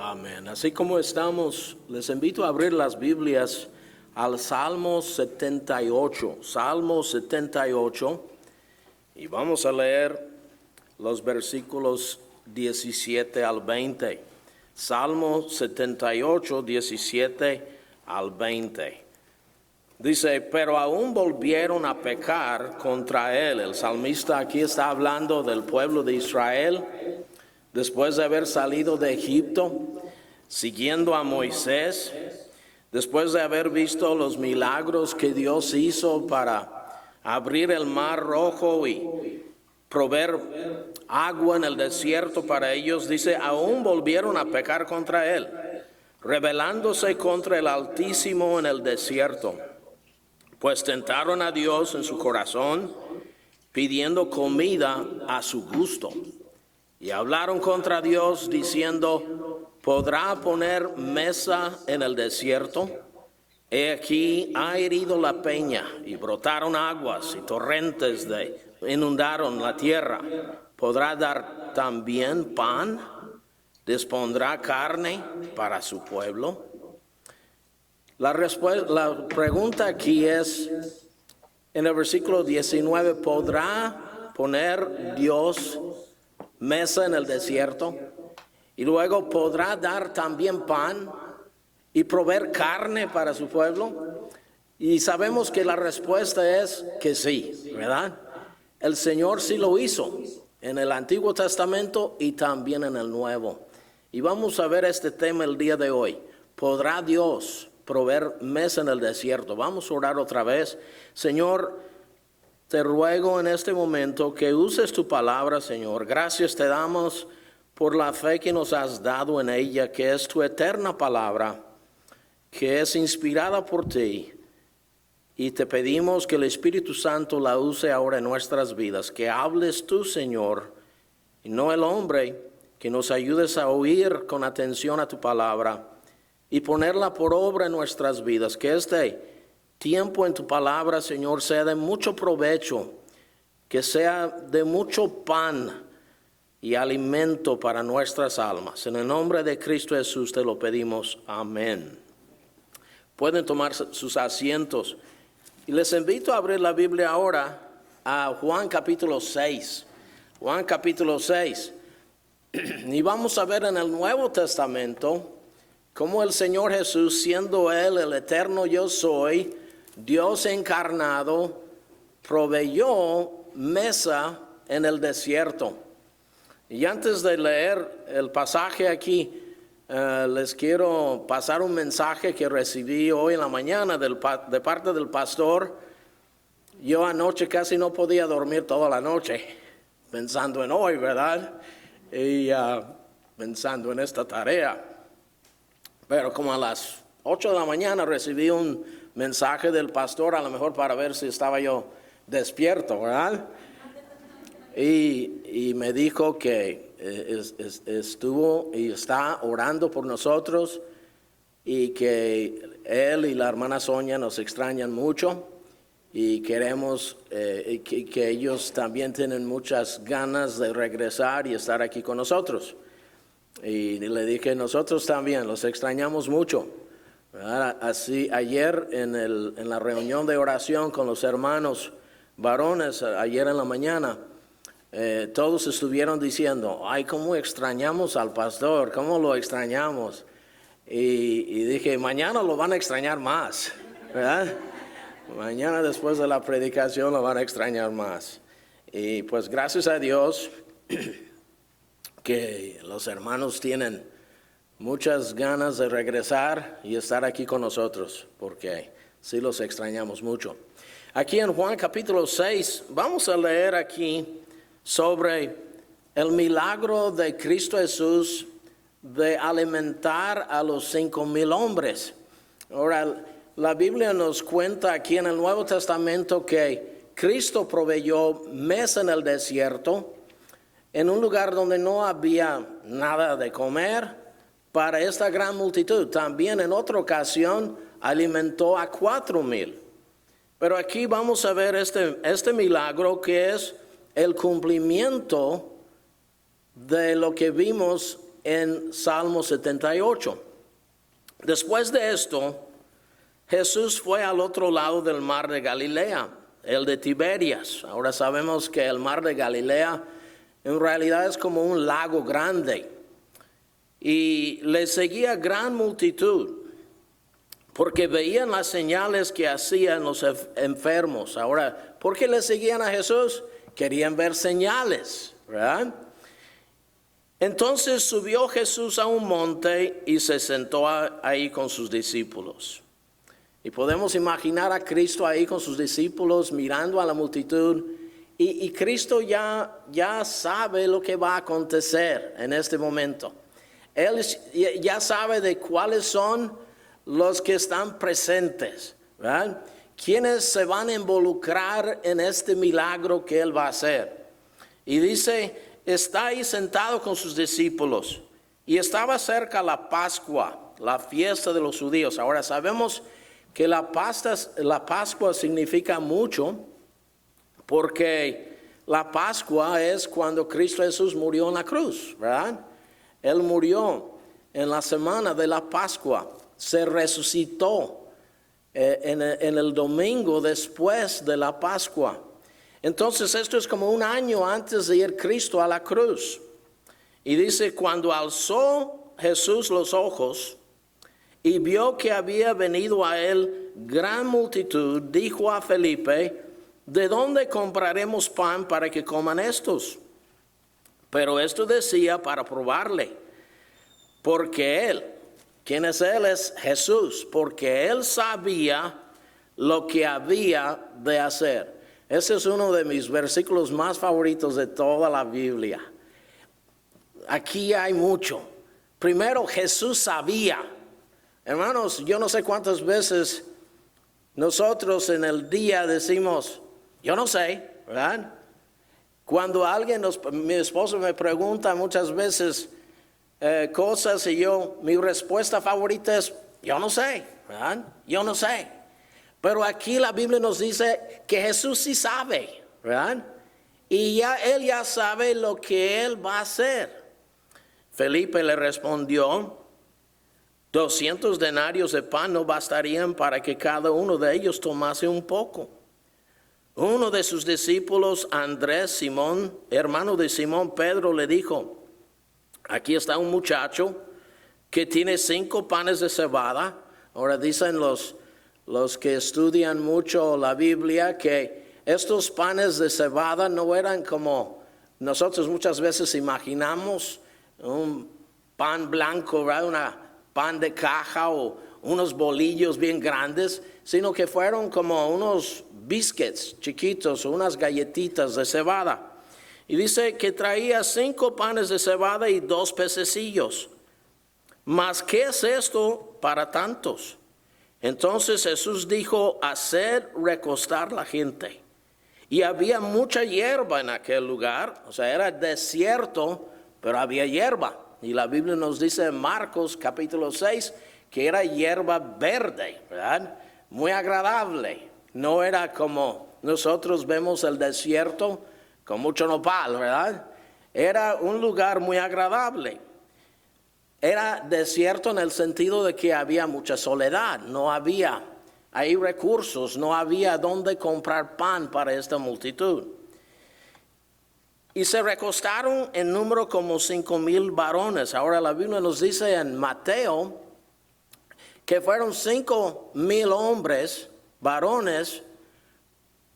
Amén. Así como estamos, les invito a abrir las Biblias al Salmo 78. Salmo 78. Y vamos a leer los versículos 17 al 20. Salmo 78, 17 al 20. Dice, pero aún volvieron a pecar contra él. El salmista aquí está hablando del pueblo de Israel después de haber salido de Egipto, siguiendo a Moisés, después de haber visto los milagros que Dios hizo para abrir el mar rojo y proveer agua en el desierto para ellos. Dice, aún volvieron a pecar contra él, rebelándose contra el Altísimo en el desierto. Pues tentaron a Dios en su corazón, pidiendo comida a su gusto. Y hablaron contra Dios diciendo, ¿podrá poner mesa en el desierto? He aquí ha herido la peña y brotaron aguas y torrentes inundaron la tierra. ¿Podrá dar también pan? ¿Dispondrá carne para su pueblo? La pregunta aquí es, en el versículo 19, ¿podrá poner Dios mesa en el desierto? Y luego, ¿podrá dar también pan y proveer carne para su pueblo? Y sabemos que la respuesta es que sí, ¿verdad? El Señor sí lo hizo en el Antiguo Testamento y también en el Nuevo. Y vamos a ver este tema el día de hoy. ¿Podrá Dios proveer mesa en el desierto? Vamos a orar otra vez. Señor, te ruego en este momento que uses tu palabra, Señor. Gracias te damos por la fe que nos has dado en ella, que es tu eterna palabra, que es inspirada por ti. Y te pedimos que el Espíritu Santo la use ahora en nuestras vidas, que hables tú, Señor, y no el hombre, que nos ayudes a oír con atención a tu palabra y ponerla por obra en nuestras vidas. Que este tiempo en tu palabra, Señor, sea de mucho provecho, que sea de mucho pan y alimento para nuestras almas. En el nombre de Cristo Jesús te lo pedimos. Amén. Pueden tomar sus asientos. Y les invito a abrir la Biblia ahora a Juan capítulo 6. Juan capítulo 6. Y vamos a ver en el Nuevo Testamento cómo el Señor Jesús, siendo Él el eterno yo soy, Dios encarnado, proveyó mesa en el desierto. Y antes de leer el pasaje aquí, les quiero pasar un mensaje que recibí hoy en la mañana de parte del pastor. Yo anoche casi no podía dormir toda la noche, pensando en hoy, ¿verdad? Y pensando en esta tarea. Pero como a las 8 de la mañana recibí un mensaje del pastor, a lo mejor para ver si estaba yo despierto, ¿verdad? Y me dijo que estuvo y está orando por nosotros y que él y la hermana Sonia nos extrañan mucho y queremos que ellos también tienen muchas ganas de regresar y estar aquí con nosotros. Y le dije, nosotros también los extrañamos mucho, ¿verdad? Así ayer en la reunión de oración con los hermanos varones, ayer en la mañana, todos estuvieron diciendo, ay, cómo extrañamos al pastor, cómo lo extrañamos. Y dije, mañana lo van a extrañar más, ¿verdad? Mañana después de la predicación lo van a extrañar más. Y pues gracias a Dios que los hermanos tienen muchas ganas de regresar y estar aquí con nosotros, porque sí los extrañamos mucho. Aquí en Juan capítulo 6, vamos a leer aquí sobre el milagro de Cristo Jesús de alimentar a los 5,000 hombres. Ahora, la Biblia nos cuenta aquí en el Nuevo Testamento que Cristo proveyó mesa en el desierto, en un lugar donde no había nada de comer para esta gran multitud. También en otra ocasión alimentó a 4,000. Pero aquí vamos a ver este milagro que es el cumplimiento de lo que vimos en Salmo 78. Después de esto, Jesús fue al otro lado del mar de Galilea, el de Tiberias. Ahora sabemos que el mar de Galilea en realidad es como un lago grande. Y le seguía gran multitud, porque veían las señales que hacían los enfermos. Ahora, ¿por qué le seguían a Jesús? Querían ver señales, ¿verdad? Entonces subió Jesús a un monte y se sentó ahí con sus discípulos. Y podemos imaginar a Cristo ahí con sus discípulos mirando a la multitud. Y Cristo ya sabe lo que va a acontecer en este momento. Él ya sabe de cuáles son los que están presentes, ¿verdad? Quienes se van a involucrar en este milagro que Él va a hacer. Y dice, está ahí sentado con sus discípulos. Y estaba cerca la Pascua, la fiesta de los judíos. Ahora sabemos que la Pascua significa mucho, porque la Pascua es cuando Cristo Jesús murió en la cruz, ¿verdad? Él murió en la semana de la Pascua, se resucitó en el domingo después de la Pascua. Entonces esto es como un año antes de ir Cristo a la cruz. Y dice, cuando alzó Jesús los ojos y vio que había venido a él gran multitud, dijo a Felipe, ¿de dónde compraremos pan para que coman estos? Pero esto decía para probarle, porque él, ¿quién es él? Es Jesús, porque él sabía lo que había de hacer. Ese es uno de mis versículos más favoritos de toda la Biblia. Aquí hay mucho. Primero, Jesús sabía. Hermanos, yo no sé cuántas veces nosotros en el día decimos, yo no sé, ¿verdad? Cuando mi esposo me pregunta muchas veces cosas y mi respuesta favorita es, yo no sé, ¿verdad? Yo no sé. Pero aquí la Biblia nos dice que Jesús sí sabe, ¿verdad? Y él ya sabe lo que él va a hacer. Felipe le respondió, 200 denarios de pan no bastarían para que cada uno de ellos tomase un poco. Uno de sus discípulos, Andrés, Simón, hermano de Simón Pedro, le dijo, aquí está un muchacho que tiene 5 panes de cebada. Ahora dicen los que estudian mucho la Biblia que estos panes de cebada no eran como nosotros muchas veces imaginamos, un pan blanco, ¿verdad? Una pan de caja o unos bolillos bien grandes, sino que fueron como unos biscuits chiquitos o unas galletitas de cebada. Y dice que traía 5 panes de cebada y 2 pececillos. ¿Mas qué es esto para tantos? Entonces Jesús dijo, hacer recostar la gente. Y había mucha hierba en aquel lugar, o sea, era desierto, pero había hierba. Y la Biblia nos dice en Marcos capítulo 6 que era hierba verde, ¿verdad? Muy agradable. No era como nosotros vemos el desierto con mucho nopal, ¿verdad? Era un lugar muy agradable. Era desierto en el sentido de que había mucha soledad, no había ahí recursos, no había dónde comprar pan para esta multitud. Y se recostaron en número como 5,000 varones. Ahora la Biblia nos dice en Mateo que fueron 5,000 hombres, varones,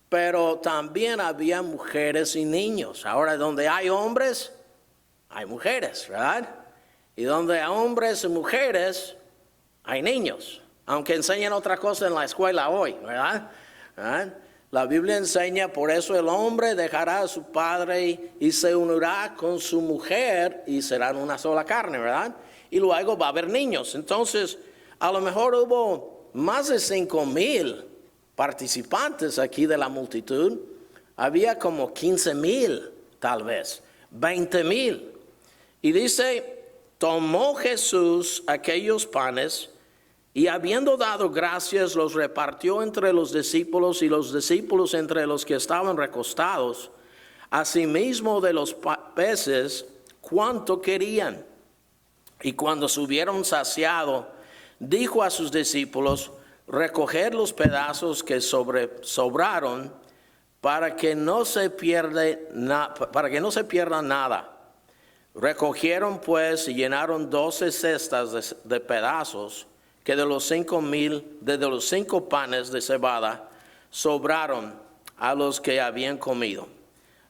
pero también había mujeres y niños. Ahora donde hay hombres, hay mujeres, ¿verdad? Y donde hay hombres y mujeres, hay niños. Aunque enseñan otra cosa en la escuela hoy, ¿verdad? La Biblia enseña, por eso el hombre dejará a su padre y se unirá con su mujer y serán una sola carne, ¿verdad? Y luego va a haber niños. Entonces, a lo mejor hubo más de 5,000 participantes aquí de la multitud. Había como 15,000, tal vez, 20,000. Y dice, tomó Jesús aquellos panes y habiendo dado gracias, los repartió entre los discípulos y los discípulos entre los que estaban recostados. Asimismo de los peces, cuánto querían. Y cuando se hubieron saciado, dijo a sus discípulos: recoged los pedazos que sobraron, para que no se pierda nada. Recogieron pues y llenaron 12 cestas de pedazos, que de los 5 panes de cebada sobraron a los que habían comido.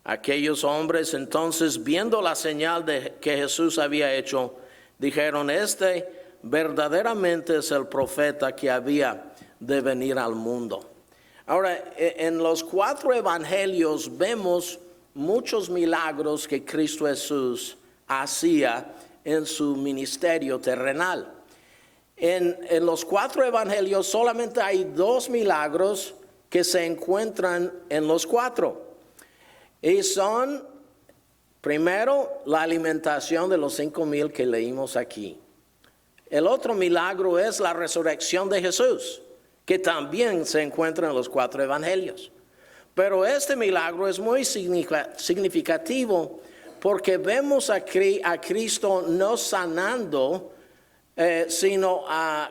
Aquellos hombres entonces, viendo la señal que Jesús había hecho, dijeron: este verdaderamente es el profeta que había de venir al mundo. Ahora, en los 4 evangelios vemos muchos milagros que Cristo Jesús hacía en su ministerio terrenal. En los 4 evangelios solamente hay 2 milagros que se encuentran en los 4. Y son, primero, la alimentación de los 5,000 que leímos aquí. El otro milagro es la resurrección de Jesús, que también se encuentra en los 4 evangelios. Pero este milagro es muy significativo porque vemos a Cristo no sanando, sino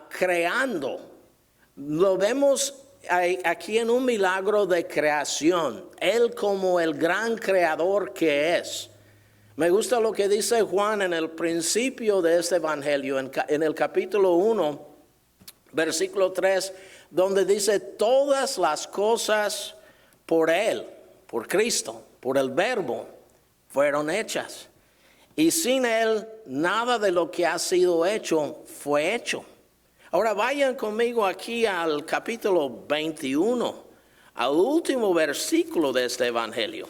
creando. Lo vemos aquí en un milagro de creación. Él como el gran creador que es. Me gusta lo que dice Juan en el principio de este evangelio, en el capítulo 1, versículo 3, donde dice: todas las cosas por Él, por Cristo, por el Verbo, fueron hechas. Y sin Él, nada de lo que ha sido hecho fue hecho. Ahora vayan conmigo aquí al capítulo 21, al último versículo de este evangelio.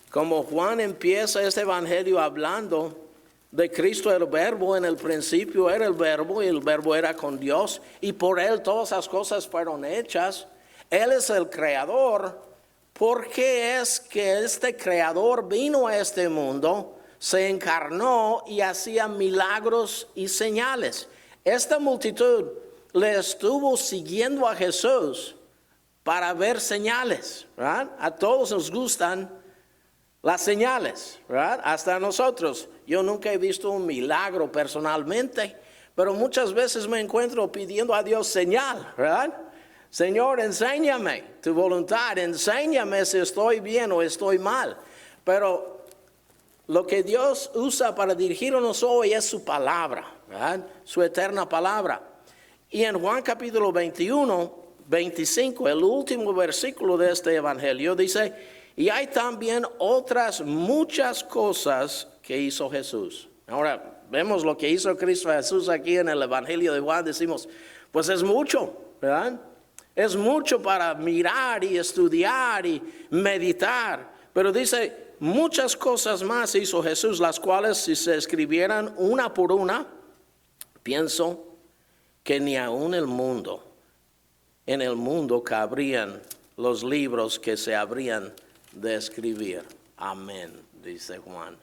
Como Juan empieza este evangelio hablando de Cristo el Verbo, en el principio era el Verbo y el Verbo era con Dios y por Él todas las cosas fueron hechas. Él es el creador. ¿Por qué es que este creador vino a este mundo, se encarnó y hacía milagros y señales? Esta multitud le estuvo siguiendo a Jesús para ver señales, ¿verdad? A todos nos gustan las señales, ¿verdad? Hasta nosotros. Yo nunca he visto un milagro personalmente, pero muchas veces me encuentro pidiendo a Dios señal, ¿verdad? Señor, enséñame tu voluntad, enséñame si estoy bien o estoy mal. Pero lo que Dios usa para dirigirnos hoy es su palabra, ¿verdad? Su eterna palabra. Y en Juan capítulo 21, 25, el último versículo de este evangelio dice: y hay también otras muchas cosas que hizo Jesús. Ahora, vemos lo que hizo Cristo Jesús aquí en el evangelio de Juan, decimos, pues es mucho, ¿verdad? Es mucho para mirar y estudiar y meditar. Pero dice, muchas cosas más hizo Jesús, las cuales si se escribieran una por una, pienso que ni aún en el mundo cabrían los libros que se habrían de escribir. Amén, dice Juan.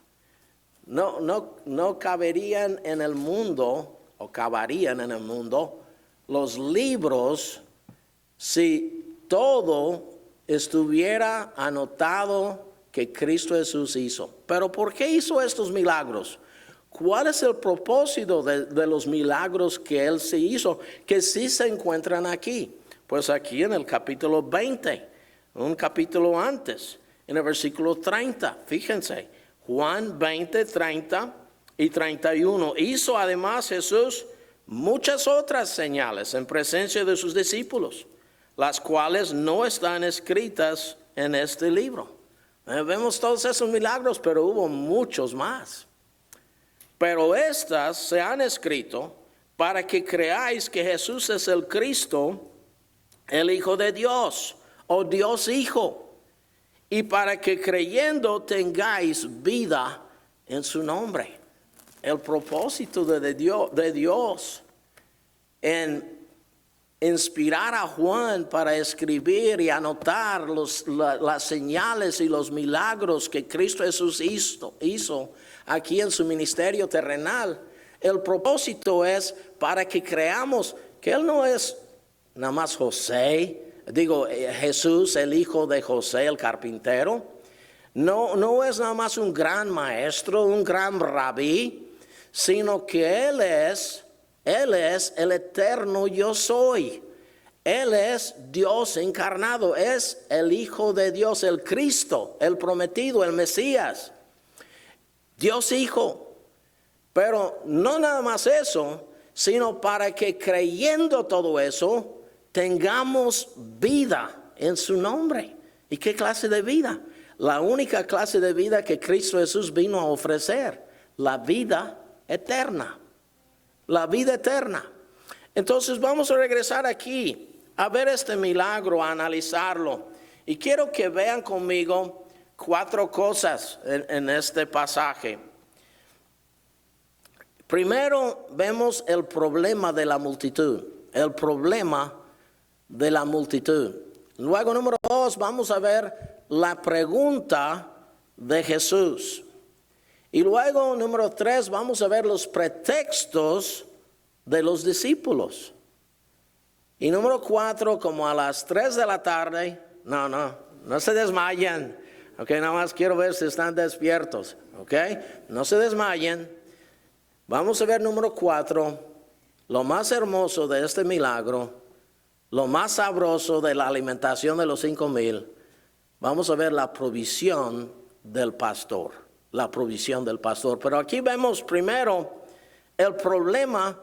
No caberían en el mundo, o caberían en el mundo, los libros si todo estuviera anotado que Cristo Jesús hizo. Pero ¿por qué hizo estos milagros? ¿Cuál es el propósito de los milagros que Él sí hizo, que sí se encuentran aquí? Pues aquí en el capítulo 20, un capítulo antes, en el versículo 30, fíjense, Juan 20, 30 y 31. Hizo además Jesús muchas otras señales en presencia de sus discípulos, las cuales no están escritas en este libro. Vemos todos esos milagros, pero hubo muchos más. Pero estas se han escrito para que creáis que Jesús es el Cristo, el Hijo de Dios, o Dios Hijo, y para que creyendo tengáis vida en su nombre. El propósito de Dios en inspirar a Juan para escribir y anotar las señales y los milagros que Cristo Jesús hizo aquí en su ministerio terrenal. El propósito es para que creamos que Él no es nada más Jesús, el hijo de José, el carpintero. No es nada más un gran maestro, un gran rabí, sino que Él es el eterno yo soy. Él es Dios encarnado, es el Hijo de Dios, el Cristo, el prometido, el Mesías. Dios Hijo. Pero no nada más eso, sino para que creyendo todo eso, tengamos vida en su nombre. ¿Y qué clase de vida? La única clase de vida que Cristo Jesús vino a ofrecer, la vida eterna. La vida eterna. Entonces vamos a regresar aquí a ver este milagro, a analizarlo. Y quiero que vean conmigo 4 cosas en este pasaje. Primero vemos el problema de la multitud. El problema de la multitud. Luego, número 2, vamos a ver la pregunta de Jesús. Y luego, número 3, vamos a ver los pretextos de los discípulos. Y número 4, como a las 3 de la tarde, no se desmayen. Ok, nada más quiero ver si están despiertos. Ok, no se desmayen. Vamos a ver número 4, lo más hermoso de este milagro, lo más sabroso de la alimentación de los 5,000. Vamos a ver la provisión del pastor, la provisión del pastor. Pero aquí vemos primero el problema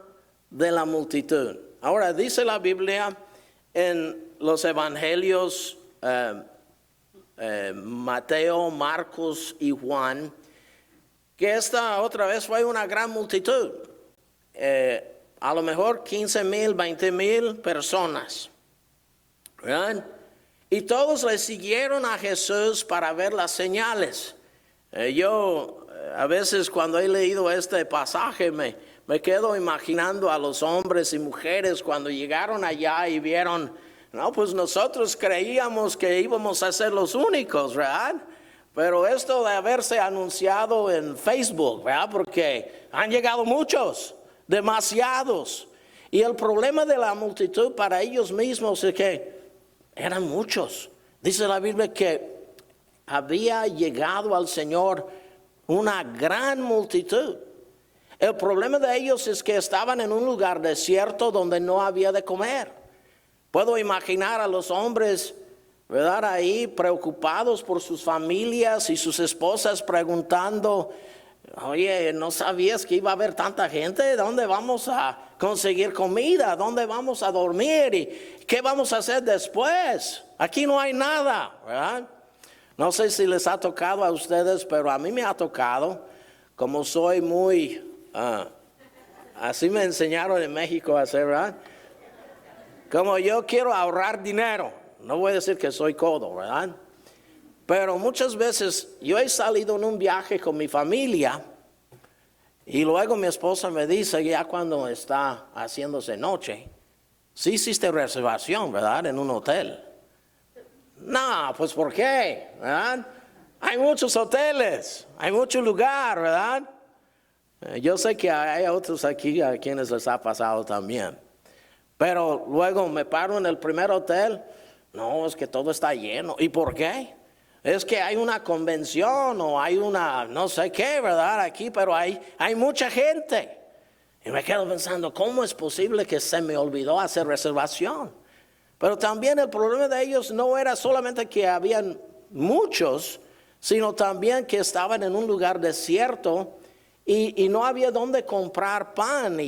de la multitud. Ahora dice la Biblia en los evangelios Mateo, Marcos y Juan, que esta otra vez fue una gran multitud. A lo mejor 15,000, 20,000 personas. ¿Verdad? Y todos le siguieron a Jesús para ver las señales. Yo a veces cuando he leído este pasaje me quedo imaginando a los hombres y mujeres cuando llegaron allá y vieron, no, pues nosotros creíamos que íbamos a ser los únicos, ¿verdad? Pero esto de haberse anunciado en Facebook, ¿verdad? Porque han llegado muchos, demasiados. Y el problema de la multitud para ellos mismos es que eran muchos. Dice la Biblia que había llegado al Señor una gran multitud. El problema de ellos es que estaban en un lugar desierto donde no había de comer. Puedo imaginar a los hombres, ¿verdad?, ahí preocupados por sus familias y sus esposas preguntando, oye, ¿no sabías que iba a haber tanta gente? ¿Dónde vamos a conseguir comida? ¿Dónde vamos a dormir? ¿Y qué vamos a hacer después? Aquí no hay nada, ¿verdad? No sé si les ha tocado a ustedes, pero a mí me ha tocado, como soy muy, así me enseñaron en México a hacer, ¿verdad? Como yo quiero ahorrar dinero, no voy a decir que soy codo, ¿verdad? Pero muchas veces yo he salido en un viaje con mi familia y luego mi esposa me dice, ya cuando está haciéndose noche, sí hiciste reservación, ¿verdad?, en un hotel. No, pues ¿por qué? ¿Verdad? Hay muchos hoteles, hay mucho lugar, ¿verdad? Yo sé que hay otros aquí a quienes les ha pasado también. Pero luego me paro en el primer hotel, no, es que todo está lleno. ¿Y por qué? Es que hay una convención o hay una no sé qué, ¿verdad? Aquí, pero hay mucha gente. Y me quedo pensando, ¿cómo es posible que se me olvidó hacer reservación? Pero también el problema de ellos no era solamente que habían muchos, sino también que estaban en un lugar desierto y no había dónde comprar pan.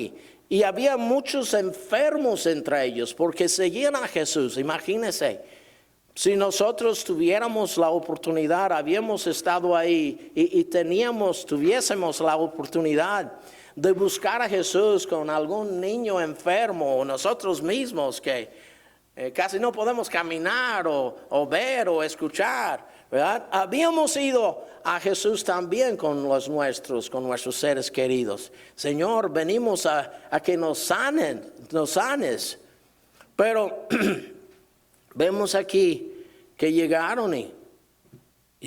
Y había muchos enfermos entre ellos porque seguían a Jesús. Imagínense, si nosotros tuviéramos la oportunidad, habíamos estado ahí y tuviésemos la oportunidad de buscar a Jesús con algún niño enfermo o nosotros mismos que casi no podemos caminar o ver o escuchar, ¿verdad? Habíamos ido a Jesús también con los nuestros, con nuestros seres queridos. Señor, venimos a que nos sanes. Pero vemos aquí que llegaron y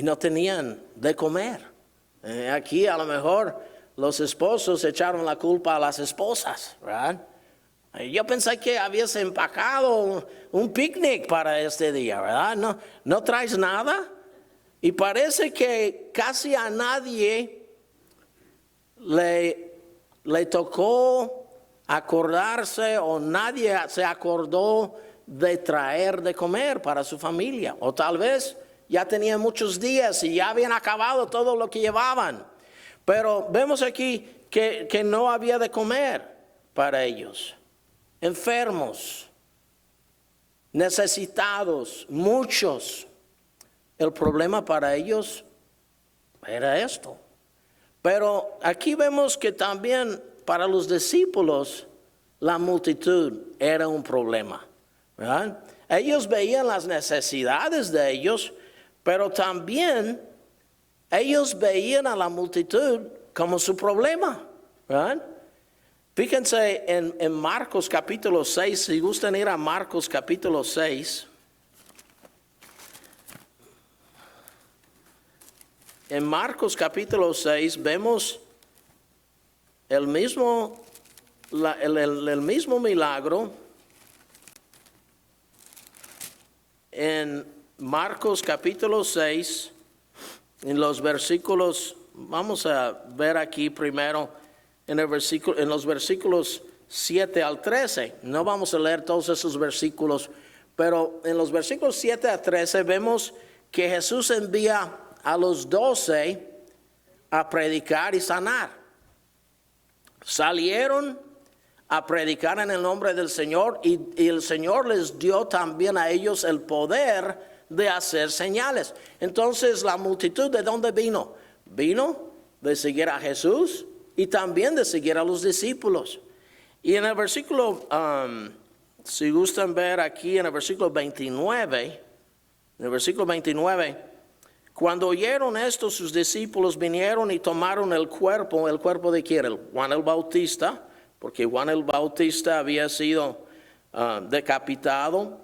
no tenían de comer. Aquí a lo mejor los esposos echaron la culpa a las esposas, ¿verdad? Yo pensé que habías empacado un picnic para este día, ¿verdad? ¿No traes nada? Y parece que casi a nadie le le tocó acordarse o nadie se acordó de traer de comer para su familia. O tal vez ya tenían muchos días y ya habían acabado todo lo que llevaban. Pero vemos aquí que no había de comer para ellos. Enfermos, necesitados, muchos. El problema para ellos era esto. Pero aquí vemos que también para los discípulos la multitud era un problema, ¿verdad? Ellos veían las necesidades de ellos, pero también ellos veían a la multitud como su problema, ¿verdad? Fíjense en Marcos capítulo 6, si gustan ir a Marcos capítulo 6. En Marcos capítulo 6 vemos el mismo milagro en Marcos capítulo 6, en los versículos, vamos a ver aquí primero en los versículos 7 al 13. No vamos a leer todos esos versículos, pero en los versículos 7 a 13 vemos que Jesús envía a los 12 a predicar y sanar. Salieron a predicar en el nombre del Señor y el Señor les dio también a ellos el poder de hacer señales. Entonces la multitud, ¿de dónde vino? Vino de seguir a Jesús y también de seguir a los discípulos. Y en el versículo, si gustan ver aquí en el versículo 29, cuando oyeron esto, sus discípulos vinieron y tomaron el cuerpo de quién, Juan el Bautista, porque Juan el Bautista había sido decapitado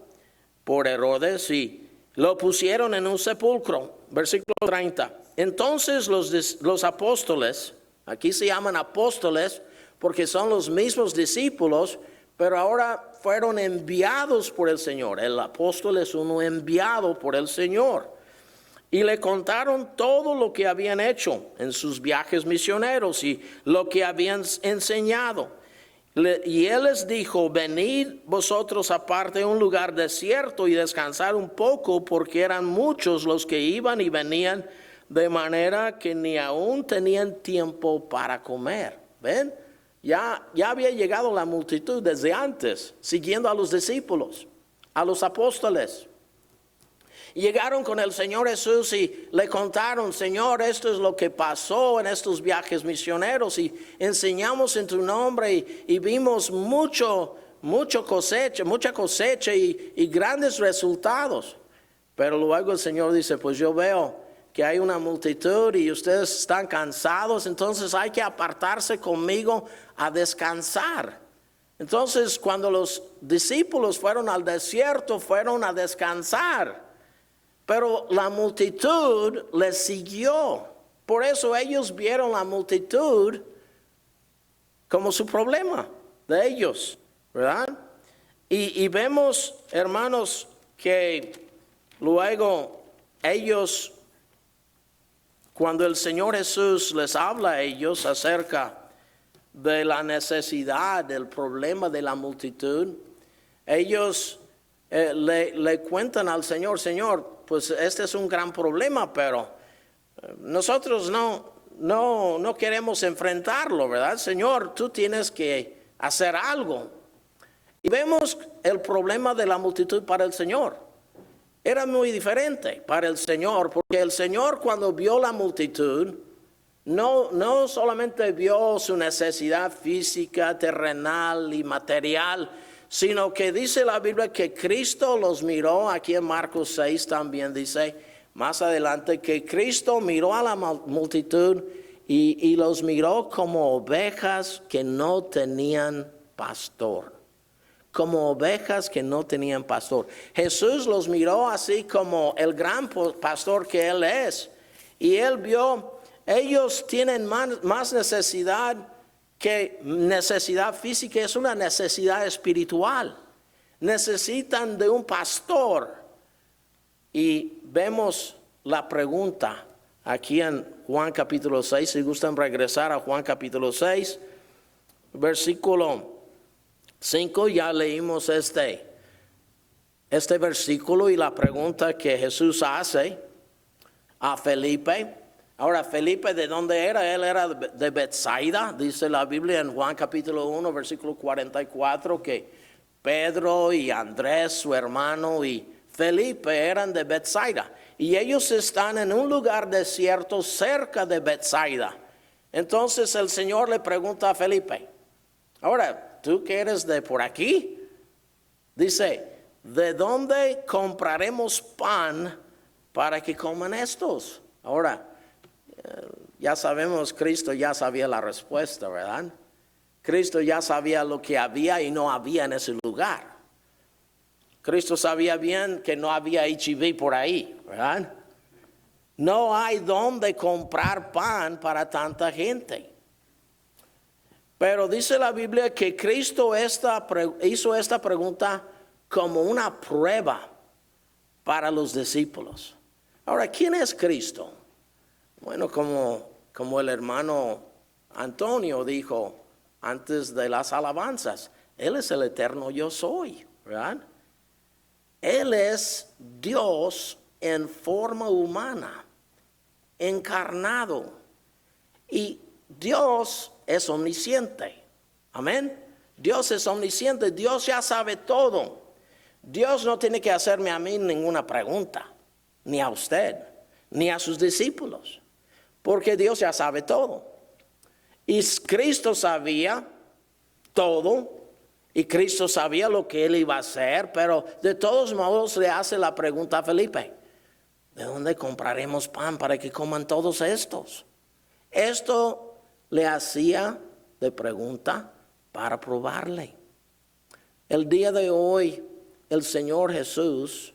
por Herodes y lo pusieron en un sepulcro. Versículo 30. Entonces los apóstoles, aquí se llaman apóstoles porque son los mismos discípulos, pero ahora fueron enviados por el Señor. El apóstol es uno enviado por el Señor. Y le contaron todo lo que habían hecho en sus viajes misioneros y lo que habían enseñado. Y él les dijo, venid vosotros aparte a un lugar desierto y descansar un poco, porque eran muchos los que iban y venían, de manera que ni aún tenían tiempo para comer. ¿Ven? Ya había llegado la multitud desde antes, siguiendo a los discípulos, a los apóstoles. Llegaron con el Señor Jesús y le contaron, Señor, esto es lo que pasó en estos viajes misioneros y enseñamos en tu nombre y vimos mucha cosecha y grandes resultados. Pero luego el Señor dice, pues yo veo que hay una multitud y ustedes están cansados, entonces hay que apartarse conmigo a descansar. Entonces cuando los discípulos fueron al desierto, fueron a descansar. Pero la multitud les siguió. Por eso ellos vieron la multitud como su problema de ellos, ¿verdad? Y vemos, hermanos, que luego ellos, cuando el Señor Jesús les habla a ellos acerca de la necesidad, del problema de la multitud, ellos le cuentan al Señor, Señor, pues este es un gran problema, pero nosotros no queremos enfrentarlo, ¿verdad? Señor, tú tienes que hacer algo. Y vemos el problema de la multitud para el Señor. Era muy diferente para el Señor, porque el Señor cuando vio la multitud, no solamente vio su necesidad física, terrenal y material, sino que dice la Biblia que Cristo los miró, aquí en Marcos 6 también dice, más adelante, que Cristo miró a la multitud y los miró como ovejas que no tenían pastor. Como ovejas que no tenían pastor. Jesús los miró así como el gran pastor que Él es. Y Él vio, ellos tienen más necesidad que necesidad física, es una necesidad espiritual. Necesitan de un pastor. Y vemos la pregunta aquí en Juan capítulo 6. Si gustan regresar a Juan capítulo 6. versículo 5, ya leímos este versículo y la pregunta que Jesús hace a Felipe. Ahora, Felipe, ¿de dónde era? Él era de Betsaida. Dice la Biblia en Juan capítulo 1, versículo 44, que Pedro y Andrés, su hermano, y Felipe eran de Betsaida. Y ellos están en un lugar desierto cerca de Betsaida. Entonces el Señor le pregunta a Felipe, ahora, ¿tú que eres de por aquí? Dice, ¿de dónde compraremos pan para que coman estos? Ahora, ya sabemos, Cristo ya sabía la respuesta, ¿verdad? Cristo ya sabía lo que había y no había en ese lugar. Cristo sabía bien que no había H-E-B por ahí, ¿verdad? No hay dónde comprar pan para tanta gente. Pero dice la Biblia que Cristo hizo esta pregunta como una prueba para los discípulos. Ahora, ¿quién es Cristo? Bueno, como el hermano Antonio dijo antes de las alabanzas, Él es el eterno yo soy, ¿verdad? Él es Dios en forma humana, encarnado. Y Dios es omnisciente. Amén. Dios es omnisciente. Dios ya sabe todo. Dios no tiene que hacerme a mí ninguna pregunta, ni a usted, ni a sus discípulos, porque Dios ya sabe todo. Y Cristo sabía todo, y Cristo sabía lo que Él iba a hacer, pero de todos modos le hace la pregunta a Felipe, ¿de dónde compraremos pan para que coman todos estos? Esto le hacía de pregunta para probarle. El día de hoy, el Señor Jesús,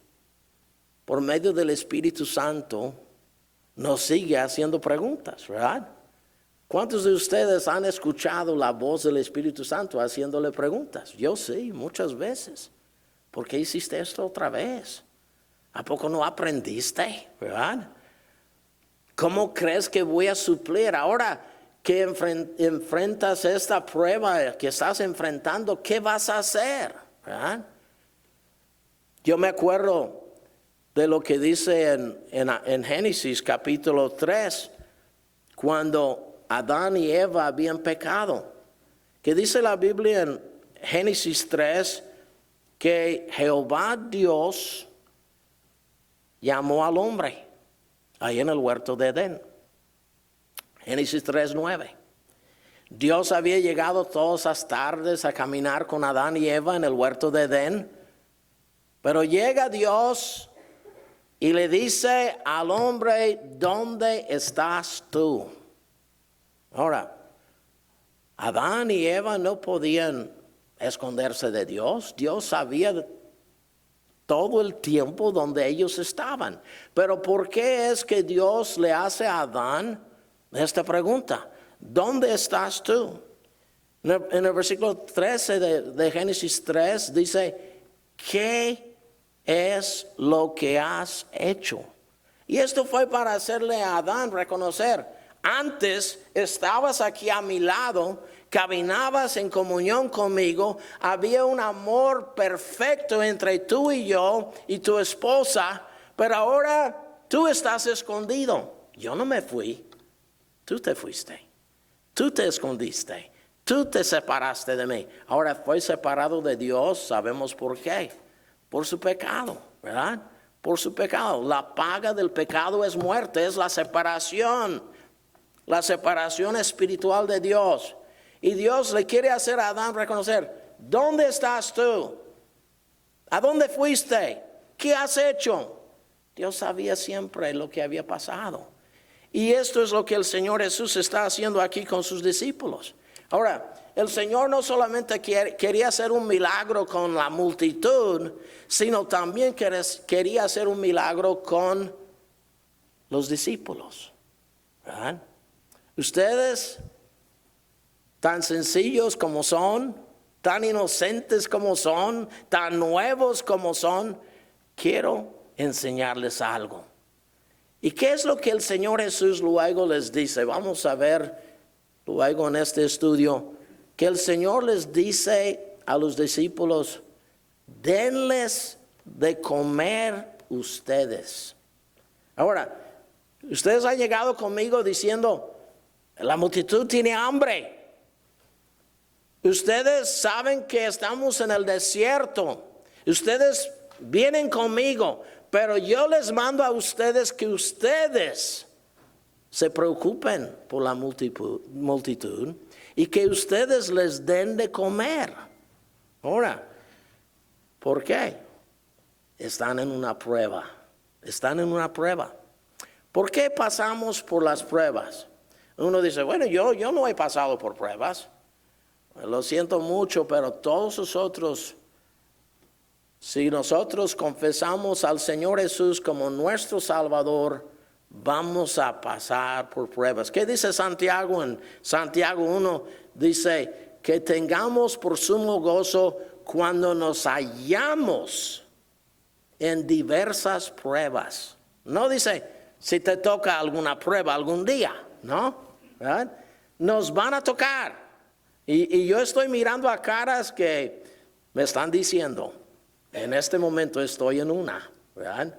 por medio del Espíritu Santo, nos sigue haciendo preguntas, ¿verdad? ¿Cuántos de ustedes han escuchado la voz del Espíritu Santo haciéndole preguntas? Yo sí, muchas veces. ¿Por qué hiciste esto otra vez? ¿A poco no aprendiste? ¿Verdad? ¿Cómo crees que voy a suplir? Ahora que enfrentas esta prueba que estás enfrentando, ¿qué vas a hacer? ¿Verdad? Yo me acuerdo de lo que dice en Génesis capítulo 3, cuando Adán y Eva habían pecado. Que dice la Biblia en Génesis 3, que Jehová Dios llamó al hombre ahí en el huerto de Edén. Génesis 3:9. Dios había llegado todas las tardes a caminar con Adán y Eva en el huerto de Edén. Pero llega Dios y le dice al hombre, ¿dónde estás tú? Ahora, Adán y Eva no podían esconderse de Dios. Dios sabía todo el tiempo donde ellos estaban. Pero ¿por qué es que Dios le hace a Adán esta pregunta? ¿Dónde estás tú? En el versículo 13 de Génesis 3 dice, ¿qué es lo que has hecho? Y esto fue para hacerle a Adán reconocer, antes estabas aquí a mi lado, caminabas en comunión conmigo, había un amor perfecto entre tú y yo y tu esposa, pero ahora tú estás escondido. Yo no me fui, tú te fuiste, tú te escondiste, tú te separaste de mí. Ahora fue separado de Dios, sabemos por qué, por su pecado, ¿verdad? Por su pecado. La paga del pecado es muerte, es la separación espiritual de Dios. Y Dios le quiere hacer a Adán reconocer, ¿dónde estás tú? ¿A dónde fuiste? ¿Qué has hecho? Dios sabía siempre lo que había pasado. Y esto es lo que el Señor Jesús está haciendo aquí con sus discípulos. Ahora, el Señor no solamente quería hacer un milagro con la multitud, sino también quería hacer un milagro con los discípulos, ¿verdad? Ustedes, tan sencillos como son, tan inocentes como son, tan nuevos como son, quiero enseñarles algo. ¿Y qué es lo que el Señor Jesús luego les dice? Vamos a ver luego en este estudio que el Señor les dice a los discípulos, denles de comer ustedes. Ahora, ustedes han llegado conmigo diciendo, la multitud tiene hambre. Ustedes saben que estamos en el desierto. Ustedes vienen conmigo, pero yo les mando a ustedes que ustedes se preocupen por la multitud y que ustedes les den de comer. Ahora, ¿por qué? Están en una prueba. Están en una prueba. ¿Por qué pasamos por las pruebas? Uno dice, bueno, yo no he pasado por pruebas. Lo siento mucho, pero todos nosotros, si nosotros confesamos al Señor Jesús como nuestro Salvador, vamos a pasar por pruebas. ¿Qué dice Santiago? En Santiago 1 dice que tengamos por sumo gozo cuando nos hallamos en diversas pruebas. No dice si te toca alguna prueba algún día, ¿no? ¿Verdad? Nos van a tocar. Y yo estoy mirando a caras que me están diciendo, en este momento estoy en una, ¿verdad?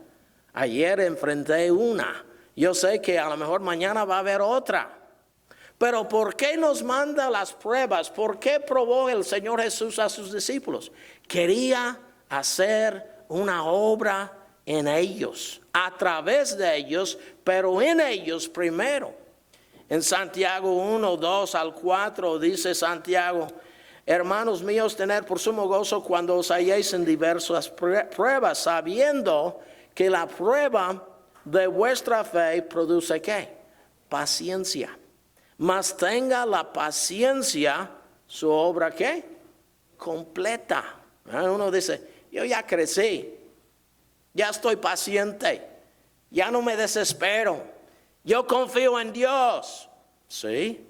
Ayer enfrenté una. Yo sé que a lo mejor mañana va a haber otra. Pero ¿por qué nos manda las pruebas? ¿Por qué probó el Señor Jesús a sus discípulos? Quería hacer una obra en ellos, a través de ellos, pero en ellos primero. En Santiago 1, 2 al 4 dice Santiago, hermanos míos, tened por sumo gozo cuando os halléis en diversas pruebas, sabiendo que la prueba de vuestra fe produce ¿qué? Paciencia. Mas tenga la paciencia su obra ¿qué? Completa. Uno dice, yo ya crecí, ya estoy paciente, ya no me desespero. Yo confío en Dios. Sí.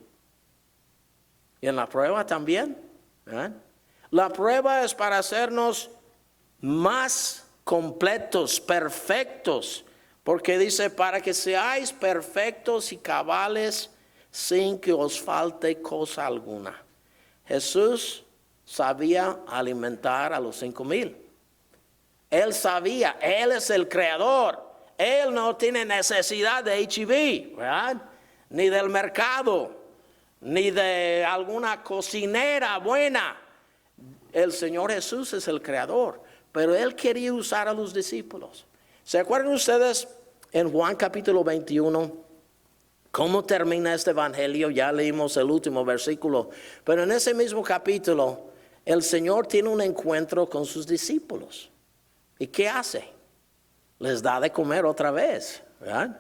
Y en la prueba también. La prueba es para hacernos más completos, perfectos. Porque dice, para que seáis perfectos y cabales sin que os falte cosa alguna. Jesús sabía alimentar a los 5,000. Él sabía, Él es el creador. Él no tiene necesidad de H-E-B, ¿verdad? Ni del mercado, ni de alguna cocinera buena. El Señor Jesús es el creador, pero Él quería usar a los discípulos. ¿Se acuerdan ustedes en Juan capítulo 21? ¿Cómo termina este evangelio? Ya leímos el último versículo, pero en ese mismo capítulo, el Señor tiene un encuentro con sus discípulos. ¿Y qué hace? Les da de comer otra vez, ¿verdad?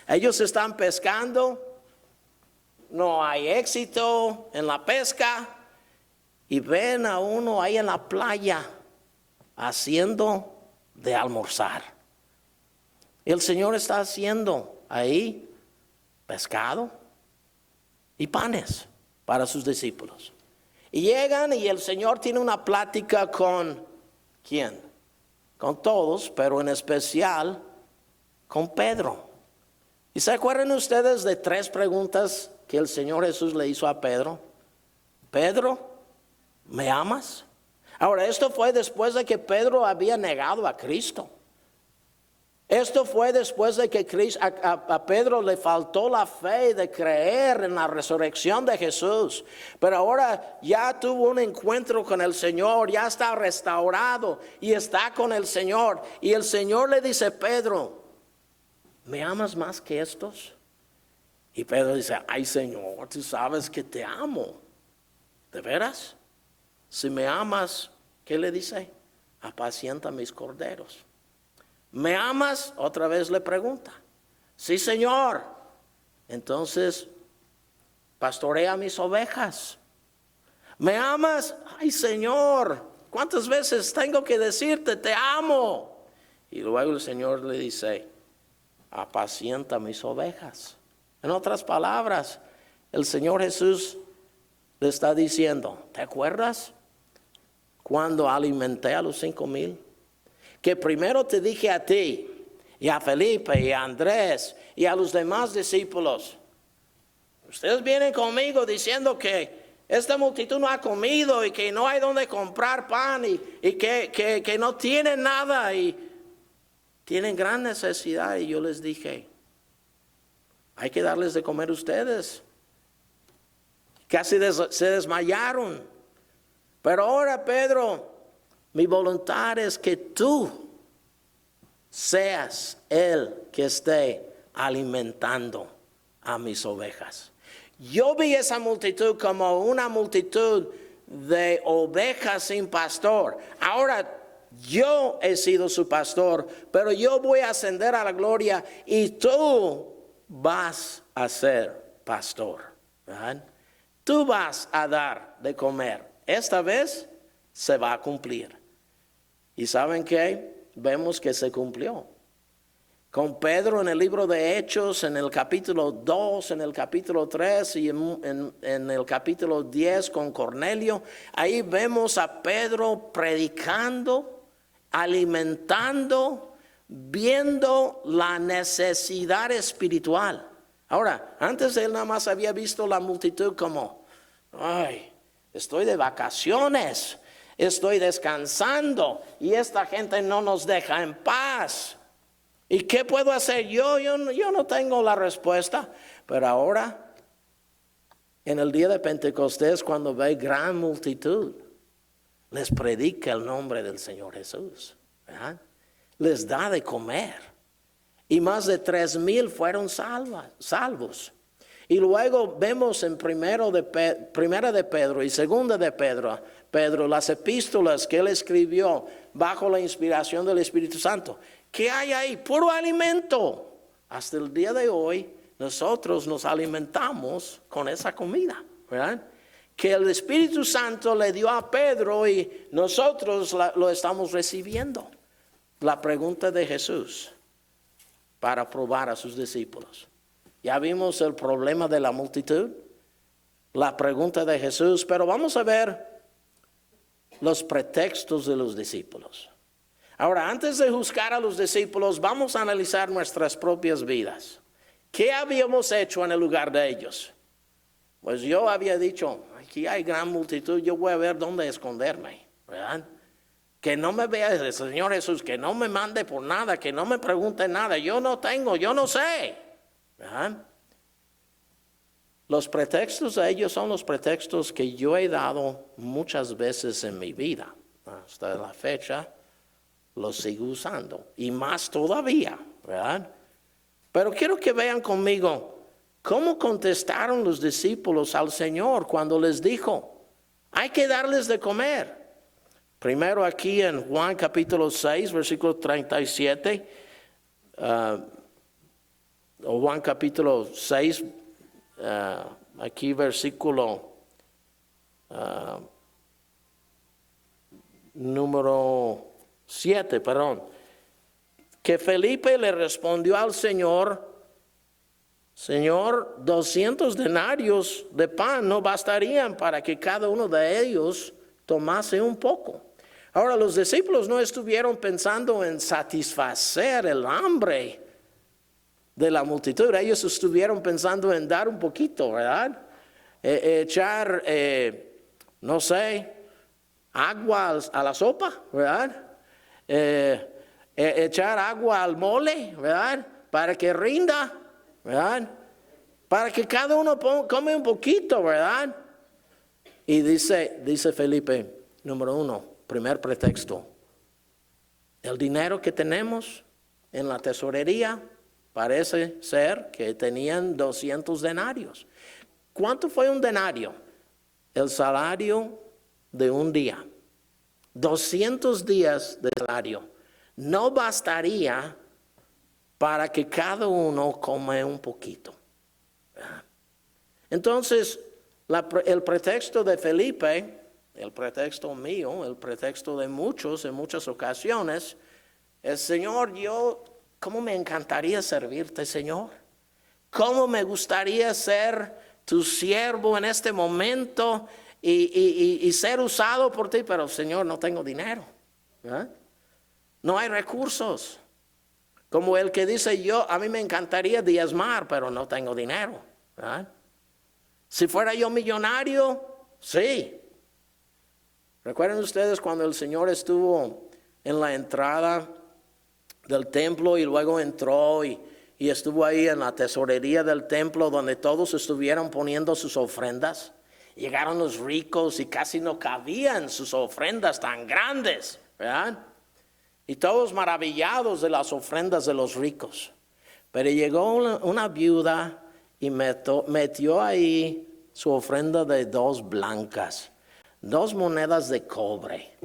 Ellos están pescando, no hay éxito en la pesca y ven a uno ahí en la playa haciendo de almorzar. El Señor está haciendo ahí pescado y panes para sus discípulos. Y llegan y el Señor tiene una plática con ¿quién? Con todos, pero en especial con Pedro. ¿Y se acuerdan ustedes de 3 preguntas que el Señor Jesús le hizo a Pedro? Pedro, ¿me amas? Ahora, esto fue después de que Pedro había negado a Cristo. Esto fue después de que a Pedro le faltó la fe de creer en la resurrección de Jesús. Pero ahora ya tuvo un encuentro con el Señor, ya está restaurado y está con el Señor. Y el Señor le dice, Pedro, ¿me amas más que estos? Y Pedro dice, ay Señor, tú sabes que te amo. ¿De veras? Si me amas, ¿qué le dice? Apacienta mis corderos. ¿Me amas? Otra vez le pregunta. Sí, Señor. Entonces, pastorea mis ovejas. ¿Me amas? Ay, Señor, ¿cuántas veces tengo que decirte te amo? Y luego el Señor le dice, apacienta mis ovejas. En otras palabras, el Señor Jesús le está diciendo, ¿te acuerdas cuando alimenté a los 5,000? Que primero te dije a ti, y a Felipe, y a Andrés, y a los demás discípulos. Ustedes vienen conmigo diciendo que esta multitud no ha comido y que no hay donde comprar pan y que no tienen nada y tienen gran necesidad. Y yo les dije, hay que darles de comer ustedes. Casi se desmayaron. Pero ahora, Pedro, mi voluntad es que tú seas el que esté alimentando a mis ovejas. Yo vi esa multitud como una multitud de ovejas sin pastor. Ahora yo he sido su pastor, pero yo voy a ascender a la gloria y tú vas a ser pastor, ¿verdad? Tú vas a dar de comer. Esta vez se va a cumplir. ¿Y saben qué? Vemos que se cumplió. Con Pedro en el libro de Hechos, en el capítulo 2, en el capítulo 3 y en el capítulo 10 con Cornelio, ahí vemos a Pedro predicando, alimentando, viendo la necesidad espiritual. Ahora, antes él nada más había visto la multitud como, ay, estoy de vacaciones, estoy descansando y esta gente no nos deja en paz. ¿Y qué puedo hacer yo? Yo no tengo la respuesta. Pero ahora, en el día de Pentecostés, cuando ve gran multitud, les predica el nombre del Señor Jesús, ¿verdad? Les da de comer. Y más de 3,000 fueron salvos. Y luego vemos en primera de Pedro y segunda de Pedro, las epístolas que él escribió bajo la inspiración del Espíritu Santo. ¿Qué hay ahí? Puro alimento. Hasta el día de hoy nosotros nos alimentamos con esa comida, ¿verdad? Que el Espíritu Santo le dio a Pedro y nosotros lo estamos recibiendo. La pregunta de Jesús para probar a sus discípulos. Ya vimos el problema de la multitud, la pregunta de Jesús, pero vamos a ver los pretextos de los discípulos. Ahora, antes de juzgar a los discípulos, vamos a analizar nuestras propias vidas. ¿Qué habíamos hecho en el lugar de ellos? Pues yo había dicho, aquí hay gran multitud, yo voy a ver dónde esconderme, ¿verdad? Que no me vea el Señor Jesús, que no me mande por nada, que no me pregunte nada. Yo no sé, ¿verdad? Los pretextos de ellos son los pretextos que yo he dado muchas veces en mi vida. Hasta la fecha los sigo usando y más todavía, ¿verdad? Pero quiero que vean conmigo cómo contestaron los discípulos al Señor cuando les dijo, hay que darles de comer. Primero aquí en Juan capítulo 6, versículo 37, o Juan capítulo 6, aquí versículo número 7, perdón. Que Felipe le respondió al Señor, Señor, 200 denarios de pan no bastarían para que cada uno de ellos tomase un poco. Ahora, los discípulos no estuvieron pensando en satisfacer el hambre de la multitud. Ellos estuvieron pensando en dar un poquito, ¿verdad? Echar, no sé, agua a la sopa, ¿verdad? Echar agua al mole, ¿verdad? Para que rinda, ¿verdad? Para que cada uno come un poquito, ¿verdad? Y dice Felipe, número 1, primer pretexto. El dinero que tenemos en la tesorería parece ser que tenían 200 denarios. ¿Cuánto fue un denario? El salario de un día. 200 días de salario. No bastaría para que cada uno come un poquito. Entonces, el pretexto de Felipe, el pretexto mío, el pretexto de muchos en muchas ocasiones, es, Señor, ¿cómo me encantaría servirte, Señor? ¿Cómo me gustaría ser tu siervo en este momento y ser usado por ti? Pero, Señor, no tengo dinero, ¿verdad? No hay recursos. Como el que dice, a mí me encantaría diezmar, pero no tengo dinero, ¿verdad? Si fuera yo millonario, Sí. ¿Recuerdan ustedes cuando el Señor estuvo en la entrada del templo y luego entró y estuvo ahí en la tesorería del templo donde todos estuvieron poniendo sus ofrendas? Llegaron los ricos y casi no cabían sus ofrendas tan grandes, ¿verdad? Y todos maravillados de las ofrendas de los ricos. Pero llegó una viuda y metió ahí su ofrenda de 2 blancas, 2 monedas de cobre,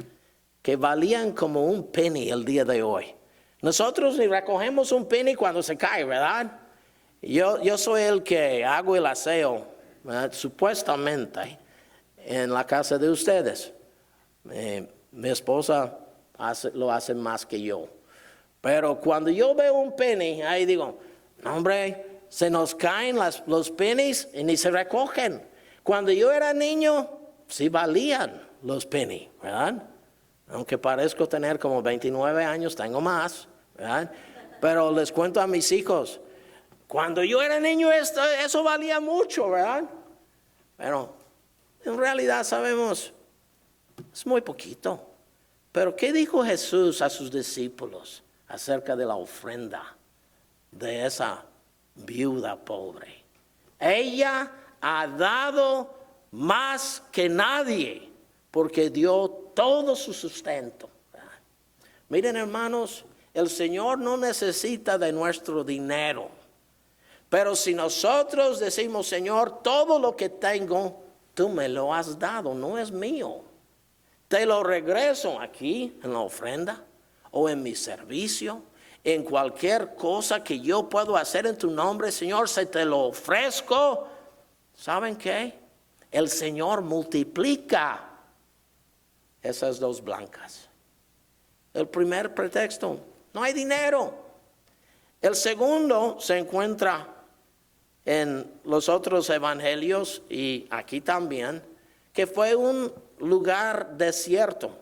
que valían como un penny el día de hoy. Nosotros ni recogemos un penny cuando se cae, ¿verdad? Yo soy el que hago el aseo, ¿verdad? Supuestamente, en la casa de ustedes. Mi esposa lo hace más que yo. Pero cuando yo veo un penny, ahí digo, no, hombre, se nos caen los pennies y ni se recogen. Cuando yo era niño, sí valían los pennies, ¿verdad? Aunque parezco tener como 29 años, tengo más, ¿verdad? Pero les cuento a mis hijos, cuando yo era niño eso valía mucho, ¿verdad? Pero en realidad sabemos, es muy poquito. Pero ¿qué dijo Jesús a sus discípulos acerca de la ofrenda de esa viuda pobre? Ella ha dado más que nadie porque dio todo su sustento. Miren, hermanos, el Señor no necesita de nuestro dinero. Pero si nosotros decimos, Señor, todo lo que tengo, tú me lo has dado, no es mío. Te lo regreso aquí en la ofrenda o en mi servicio, en cualquier cosa que yo puedo hacer en tu nombre, Señor, se te lo ofrezco. ¿Saben qué? El Señor multiplica esas 2 blancas. El primer pretexto, no hay dinero. El segundo se encuentra en los otros evangelios y aquí también, que fue un lugar desierto.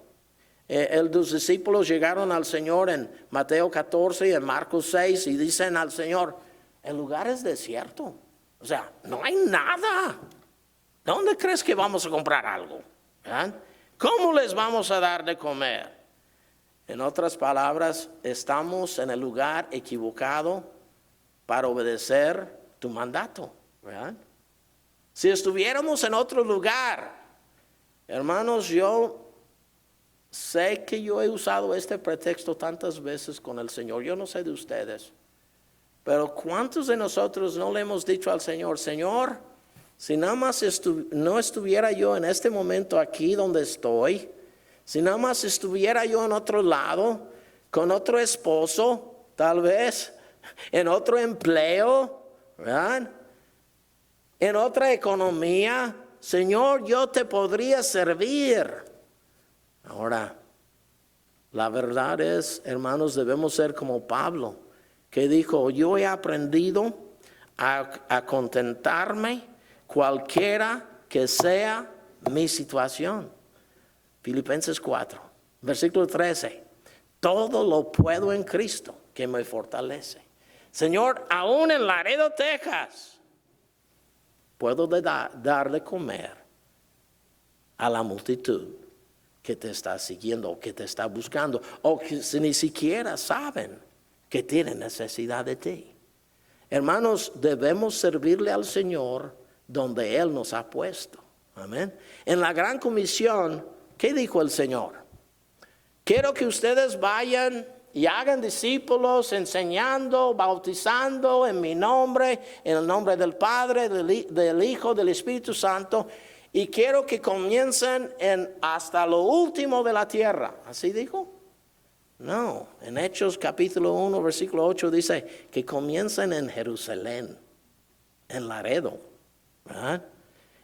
Los discípulos llegaron al Señor en Mateo 14 y en Marcos 6 y dicen al Señor, el lugar es desierto. O sea, no hay nada. ¿Dónde crees que vamos a comprar algo? ¿Verdad? ¿Cómo les vamos a dar de comer? En otras palabras, estamos en el lugar equivocado para obedecer tu mandato, ¿verdad? Si estuviéramos en otro lugar, hermanos, yo sé que yo he usado este pretexto tantas veces con el Señor. Yo no sé de ustedes, pero ¿cuántos de nosotros no le hemos dicho al Señor, Señor, si nada más no estuviera yo en este momento aquí donde estoy, si nada más estuviera yo en otro lado, con otro esposo, tal vez, en otro empleo, ¿verdad? En otra economía, Señor, yo te podría servir. Ahora, la verdad es, hermanos, debemos ser como Pablo, que dijo, yo he aprendido a contentarme cualquiera que sea mi situación. Filipenses 4, versículo 13. Todo lo puedo en Cristo que me fortalece. Señor, aún en Laredo, Texas, puedo dar de comer a la multitud que te está siguiendo o que te está buscando o que ni siquiera saben que tienen necesidad de ti. Hermanos, debemos servirle al Señor donde Él nos ha puesto. Amén. En la gran comisión, ¿qué dijo el Señor? Quiero que ustedes vayan y hagan discípulos enseñando, bautizando en mi nombre, en el nombre del Padre, del Hijo, del Espíritu Santo. Y quiero que comiencen hasta lo último de la tierra. ¿Así dijo? No, en Hechos capítulo 1, versículo 8 dice que comiencen en Jerusalén, en Laredo, ¿verdad?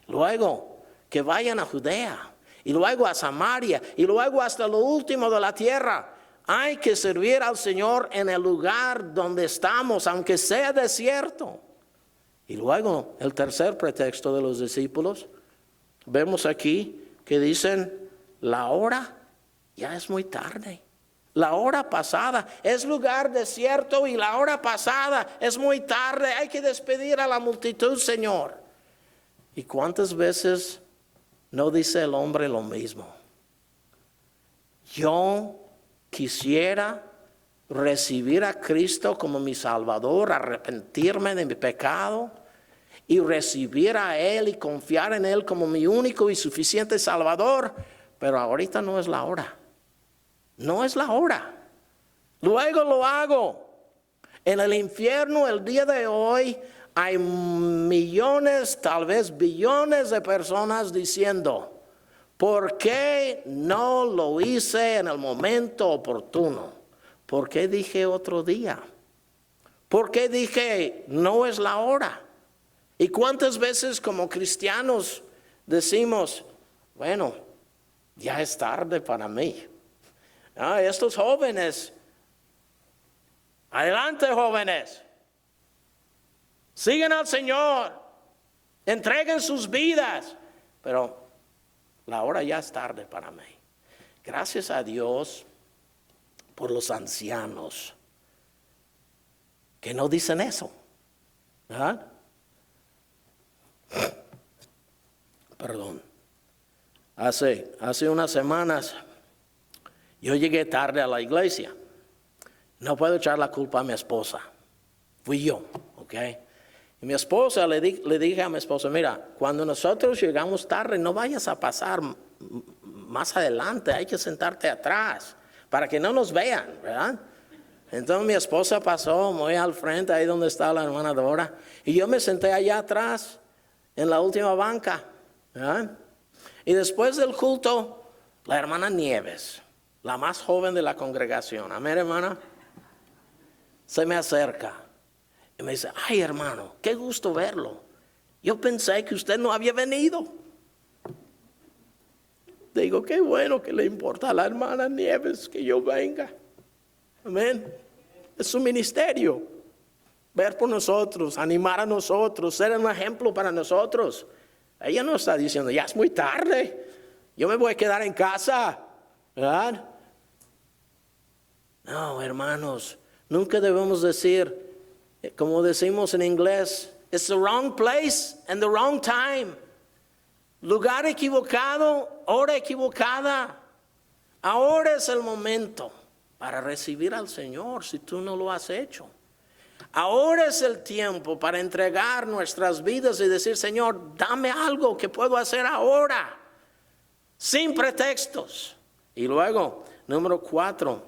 Luego que vayan a Judea y luego a Samaria y luego hasta lo último de la tierra. Hay que servir al Señor en el lugar donde estamos, aunque sea desierto. Y luego el tercer pretexto de los discípulos, vemos aquí que dicen, la hora ya es muy tarde. La hora pasada es lugar desierto y la hora pasada es muy tarde. Hay que despedir a la multitud, Señor. ¿Y cuántas veces ¿no dice el hombre lo mismo? Yo quisiera recibir a Cristo como mi Salvador, arrepentirme de mi pecado y recibir a Él y confiar en Él como mi único y suficiente Salvador, pero ahorita no es la hora. No es la hora. Luego lo hago. En el infierno el día de hoy hay millones, tal vez billones de personas diciendo, ¿por qué no lo hice en el momento oportuno? ¿Por qué dije otro día? ¿Por qué dije no es la hora? ¿Y cuántas veces como cristianos decimos, bueno, ya es tarde para mí? Estos jóvenes, adelante jóvenes, sigan al Señor, entreguen sus vidas, pero la hora ya es tarde para mí. Gracias a Dios por los ancianos que no dicen eso. ¿Verdad? Perdón. Hace unas semanas yo llegué tarde a la iglesia. No puedo echar la culpa a mi esposa. Fui yo, ¿ok? Y mi esposa, le dije a mi esposa, mira, cuando nosotros llegamos tarde, no vayas a pasar más adelante, hay que sentarte atrás para que no nos vean, ¿verdad? Entonces mi esposa pasó muy al frente, ahí donde está la hermana Dora, y yo me senté allá atrás, en la última banca, ¿verdad? Y después del culto, la hermana Nieves, la más joven de la congregación, amén, hermana, se me acerca y me dice, ay hermano, qué gusto verlo. Yo pensé que usted no había venido. Digo, qué bueno que le importa a la hermana Nieves que yo venga. Amén. Es su ministerio. Ver por nosotros, animar a nosotros, ser un ejemplo para nosotros. Ella no está diciendo, ya es muy tarde, yo me voy a quedar en casa, ¿verdad? No, hermanos, nunca debemos decir, como decimos en inglés, it's the wrong place and the wrong time. Lugar equivocado, hora equivocada. Ahora es el momento para recibir al Señor si tú no lo has hecho. Ahora es el tiempo para entregar nuestras vidas y decir, Señor, dame algo que puedo hacer ahora, sin pretextos. Y luego, número 4,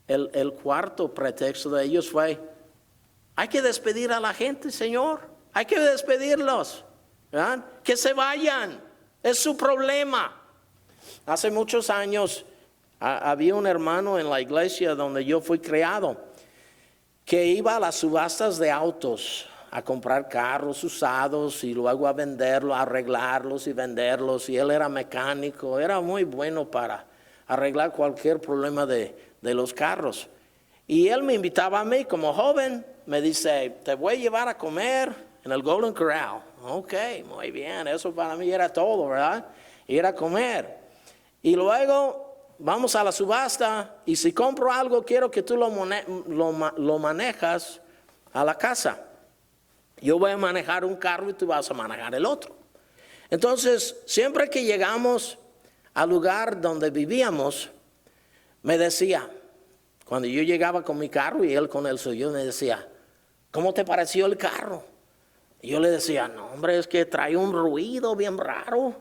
el cuarto pretexto de ellos fue, hay que despedir a la gente, Señor, hay que despedirlos, ¿verdad? Que se vayan, es su problema. Hace muchos años había un hermano en la iglesia donde yo fui criado, que iba a las subastas de autos a comprar carros usados y luego a venderlos, a arreglarlos y venderlos. Y él era mecánico, era muy bueno para arreglar cualquier problema de los carros. Y él me invitaba a mí como joven, me dice, te voy a llevar a comer en el Golden Corral. Ok, muy bien, eso para mí era todo, ¿verdad? Ir a comer. Y luego vamos a la subasta y si compro algo quiero que tú lo manejas a la casa. Yo voy a manejar un carro y tú vas a manejar el otro. Entonces, siempre que llegamos al lugar donde vivíamos, me decía, cuando yo llegaba con mi carro y él con el suyo, me decía, ¿cómo te pareció el carro? Y yo le decía, no hombre, es que trae un ruido bien raro.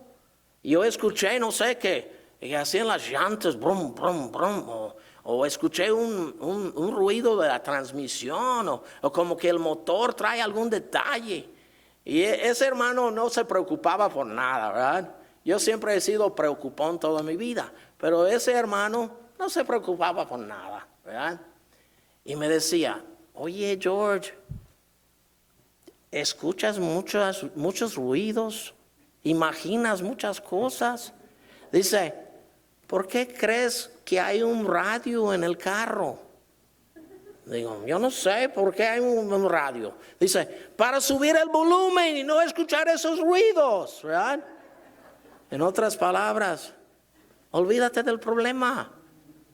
Y yo escuché, no sé qué, y hacían las llantas, brum, brum, brum, o escuché un ruido de la transmisión, o como que el motor trae algún detalle. Y ese hermano no se preocupaba por nada, ¿verdad? Yo siempre he sido preocupón toda mi vida, pero ese hermano no se preocupaba por nada, ¿verdad? Y me decía, oye George, ¿escuchas muchos ruidos? ¿Imaginas muchas cosas? Dice, ¿por qué crees que hay un radio en el carro? Digo, yo no sé por qué hay un radio. Dice, para subir el volumen y no escuchar esos ruidos, ¿verdad? En otras palabras, olvídate del problema,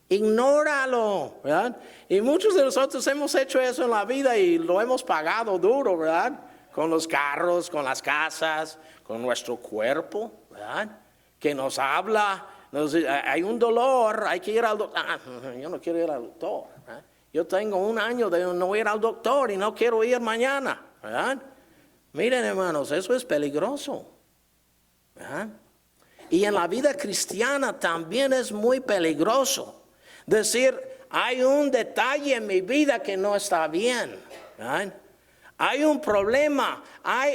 ignóralo, ¿verdad? Y muchos de nosotros hemos hecho eso en la vida y lo hemos pagado duro, ¿verdad? Con los carros, con las casas, con nuestro cuerpo, ¿verdad? Que nos habla, nos dice, hay un dolor, hay que ir al doctor. Yo no quiero ir al doctor. ¿Verdad? Yo tengo 1 año de no ir al doctor y no quiero ir mañana, ¿verdad? Miren, hermanos, eso es peligroso, ¿verdad? Y en la vida cristiana también es muy peligroso decir, hay un detalle en mi vida que no está bien, ¿verdad? Hay un problema,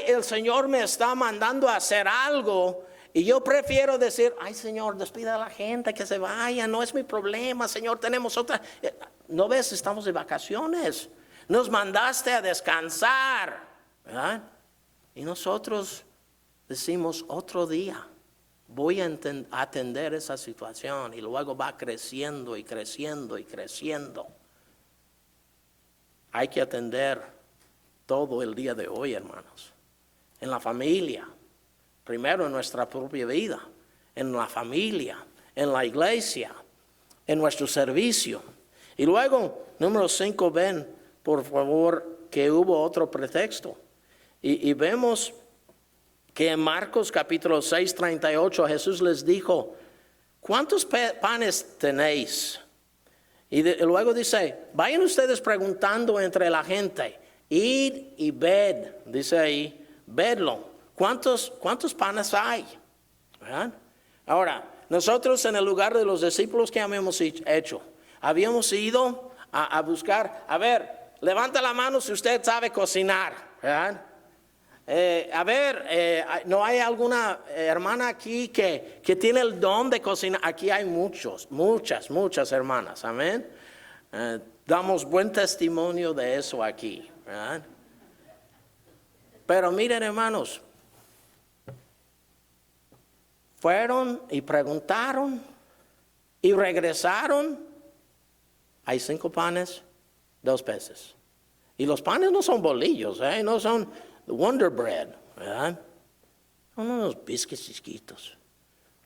el Señor me está mandando a hacer algo y yo prefiero decir, ay Señor, despida a la gente que se vaya, no es mi problema, Señor, tenemos otra. ¿No ves? Estamos de vacaciones, nos mandaste a descansar, ¿verdad? Y nosotros decimos otro día, voy a atender esa situación y luego va creciendo y creciendo y creciendo. Hay que atender todo el día de hoy, hermanos, en la familia, primero en nuestra propia vida, en la familia, en la iglesia, en nuestro servicio. Y luego, número 5, ven, por favor, que hubo otro pretexto. Y vemos que en Marcos capítulo 6, 38, Jesús les dijo, ¿cuántos panes tenéis? Y luego dice, vayan ustedes preguntando entre la gente. Id y ved, dice ahí, vedlo. ¿Cuántos panes hay? ¿Verdad? Ahora, nosotros en el lugar de los discípulos, ¿qué habíamos hecho? Habíamos ido a buscar, a ver, levanta la mano si usted sabe cocinar, ¿verdad? ¿No hay alguna hermana aquí que tiene el don de cocinar? Aquí hay muchas hermanas, amén. Damos buen testimonio de eso aquí, ¿verdad? Pero miren, hermanos, fueron y preguntaron y regresaron. Hay 5 panes, 2 peces. Y los panes no son bolillos, no son Wonder Bread, ¿verdad? Son unos biscuits chiquitos.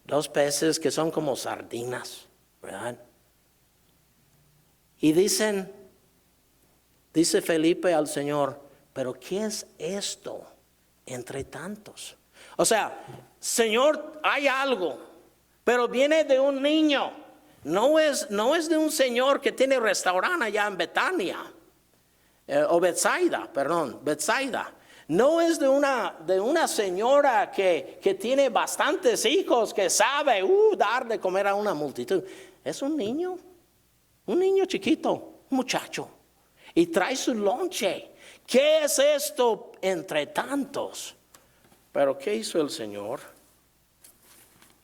2 peces que son como sardinas, ¿verdad? Y dice Felipe al Señor, pero ¿qué es esto entre tantos? O sea, Señor, hay algo, pero viene de un niño. No es de un señor que tiene restaurante allá en Betania, o Betsaida. No es de una señora que tiene bastantes hijos, que sabe dar de comer a una multitud. Es un niño chiquito, un muchacho, y trae su lonche. ¿Qué es esto entre tantos? Pero ¿qué hizo el Señor?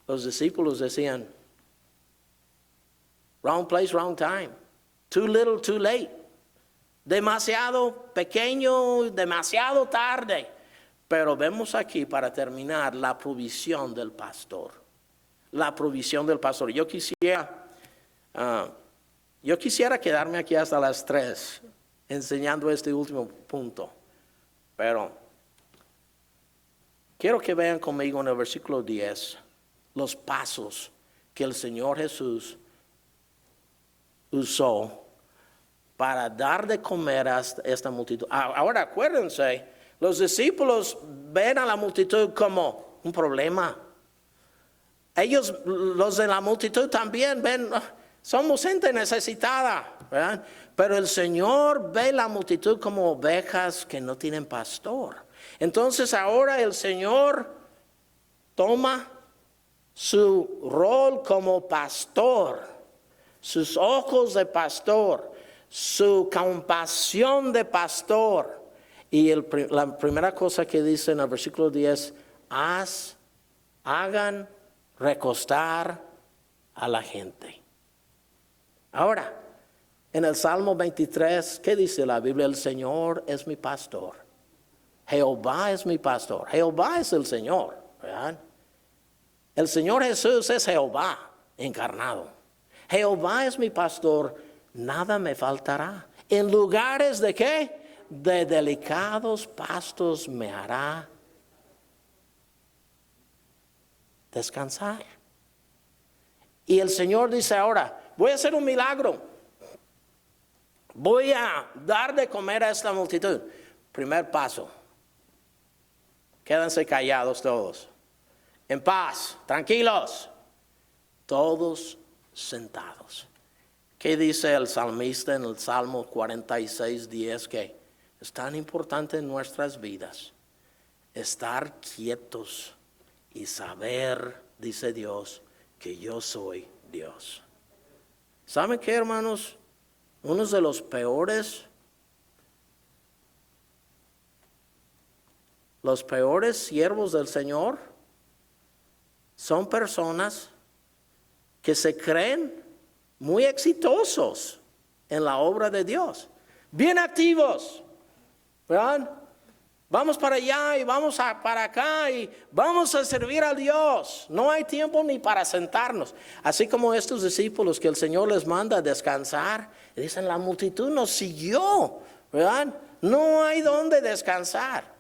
Los discípulos decían, wrong place, wrong time. Too little, too late. Demasiado pequeño, demasiado tarde. Pero vemos aquí, para terminar, la provisión del pastor. La provisión del pastor. Yo quisiera quedarme aquí hasta las 3 enseñando este último punto. Pero quiero que vean conmigo en el versículo 10 los pasos que el Señor Jesús usó para dar de comer a esta multitud. Ahora acuérdense, los discípulos ven a la multitud como un problema. Ellos, los de la multitud, también ven, somos gente necesitada, ¿verdad? Pero el Señor ve la multitud como ovejas que no tienen pastor. Entonces ahora el Señor toma su rol como pastor, sus ojos de pastor, su compasión de pastor. Y la primera cosa que dice en el versículo 10, hagan recostar a la gente. Ahora, en el Salmo 23, ¿qué dice la Biblia? El Señor es mi pastor. Jehová es mi pastor. Jehová es el Señor, ¿verdad? El Señor Jesús es Jehová encarnado. Jehová es mi pastor, nada me faltará. En lugares de ¿qué? De delicados pastos me hará descansar. Y el Señor dice ahora, voy a hacer un milagro. Voy a dar de comer a esta multitud. Primer paso, Quédense callados todos. En paz, tranquilos. Todos sentados. ¿Qué dice el salmista en el Salmo 46:10? Que es tan importante en nuestras vidas estar quietos y saber, dice Dios, que yo soy Dios. ¿Saben qué, hermanos? Uno de los peores siervos del Señor son personas que se creen muy exitosos en la obra de Dios, bien activos, ¿verdad? Vamos para allá y vamos para acá y vamos a servir a Dios. No hay tiempo ni para sentarnos. Así como estos discípulos que el Señor les manda a descansar, y dicen, la multitud nos siguió, ¿verdad? No hay donde descansar.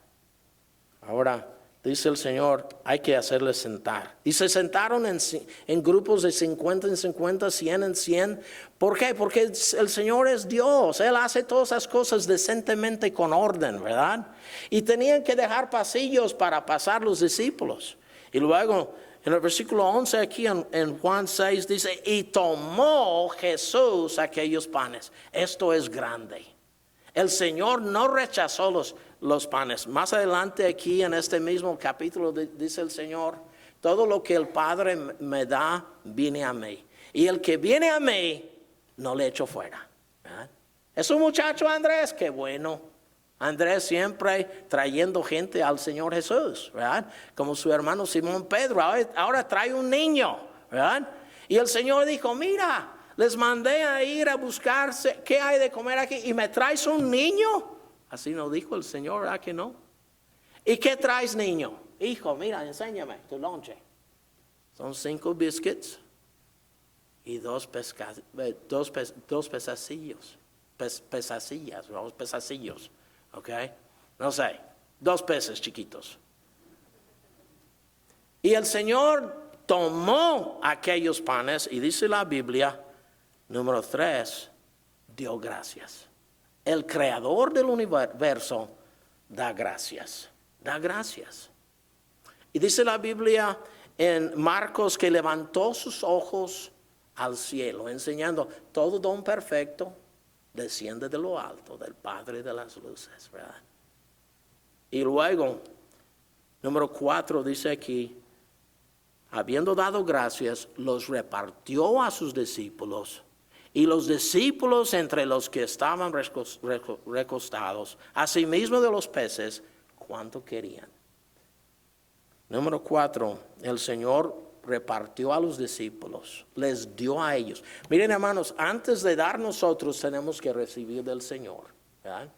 Ahora, dice el Señor, hay que hacerles sentar. Y se sentaron en grupos de 50 en 50, 100 en 100. ¿Por qué? Porque el Señor es Dios. Él hace todas esas cosas decentemente con orden, ¿verdad? Y tenían que dejar pasillos para pasar los discípulos. Y luego, en el versículo 11 aquí en Juan 6 dice, y tomó Jesús aquellos panes. Esto es grande. El Señor no rechazó los panes. Más adelante aquí en este mismo capítulo dice el Señor, todo lo que el Padre me da, viene a mí. Y el que viene a mí, no le echo fuera. ¿Verdad? Es un muchacho Andrés, qué bueno. Andrés siempre trayendo gente al Señor Jesús, ¿verdad? Como su hermano Simón Pedro, ahora trae un niño, ¿verdad? Y el Señor dijo, mira, les mandé a ir a buscarse, ¿qué hay de comer aquí? ¿Y me traes un niño? Así nos dijo el Señor, ¿verdad que no? ¿Y qué traes, niño? Hijo, mira, enséñame tu lonche. Son 5 biscuits y 2 pezacillos. Pezacillos, ¿ok? No sé, 2 peces chiquitos. Y el Señor tomó aquellos panes y dice la Biblia, número 3, dio gracias. El creador del universo da gracias. Da gracias. Y dice la Biblia en Marcos que levantó sus ojos al cielo, enseñando todo don perfecto desciende de lo alto, del Padre de las luces, ¿verdad? Y luego, número 4 dice aquí, habiendo dado gracias, los repartió a sus discípulos. Y los discípulos entre los que estaban recostados, asimismo de los peces, cuánto querían. Número 4, el Señor repartió a los discípulos, les dio a ellos. Miren, hermanos, antes de dar nosotros tenemos que recibir del Señor, ¿verdad?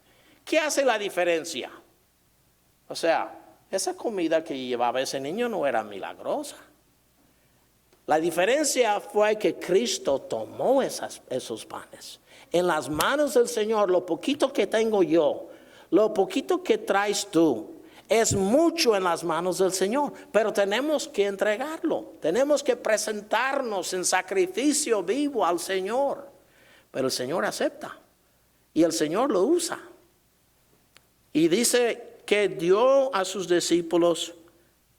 ¿Qué hace la diferencia? O sea, esa comida que llevaba ese niño no era milagrosa. La diferencia fue que Cristo tomó esos panes. En las manos del Señor, lo poquito que tengo yo, lo poquito que traes tú, es mucho en las manos del Señor. Pero tenemos que entregarlo. Tenemos que presentarnos en sacrificio vivo al Señor. Pero el Señor acepta. Y el Señor lo usa. Y dice que dio a sus discípulos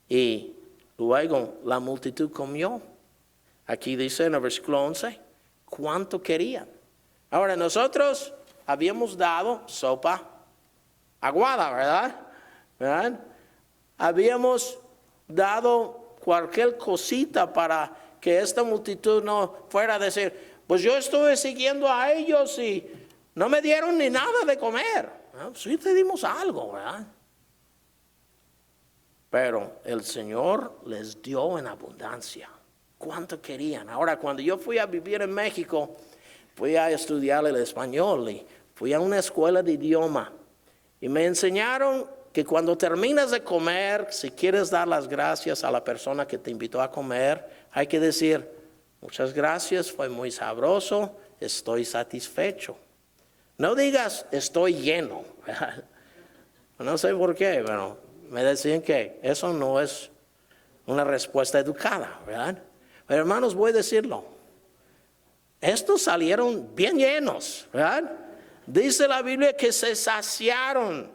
y luego la multitud comió. Aquí dice en el versículo 11, ¿cuánto querían? Ahora nosotros habíamos dado sopa aguada, ¿verdad? Habíamos dado cualquier cosita para que esta multitud no fuera a decir, pues yo estuve siguiendo a ellos y no me dieron ni nada de comer. Sí te dimos algo, ¿verdad? Pero el Señor les dio en abundancia. ¿Cuánto querían? Ahora, cuando yo fui a vivir en México, fui a estudiar el español y fui a una escuela de idioma. Y me enseñaron que cuando terminas de comer, si quieres dar las gracias a la persona que te invitó a comer, hay que decir, muchas gracias, fue muy sabroso, estoy satisfecho. No digas, estoy lleno. No sé por qué, pero me decían que eso no es una respuesta educada, ¿verdad? Pero hermanos, voy a decirlo. Estos salieron bien llenos, ¿verdad? Dice la Biblia que se saciaron,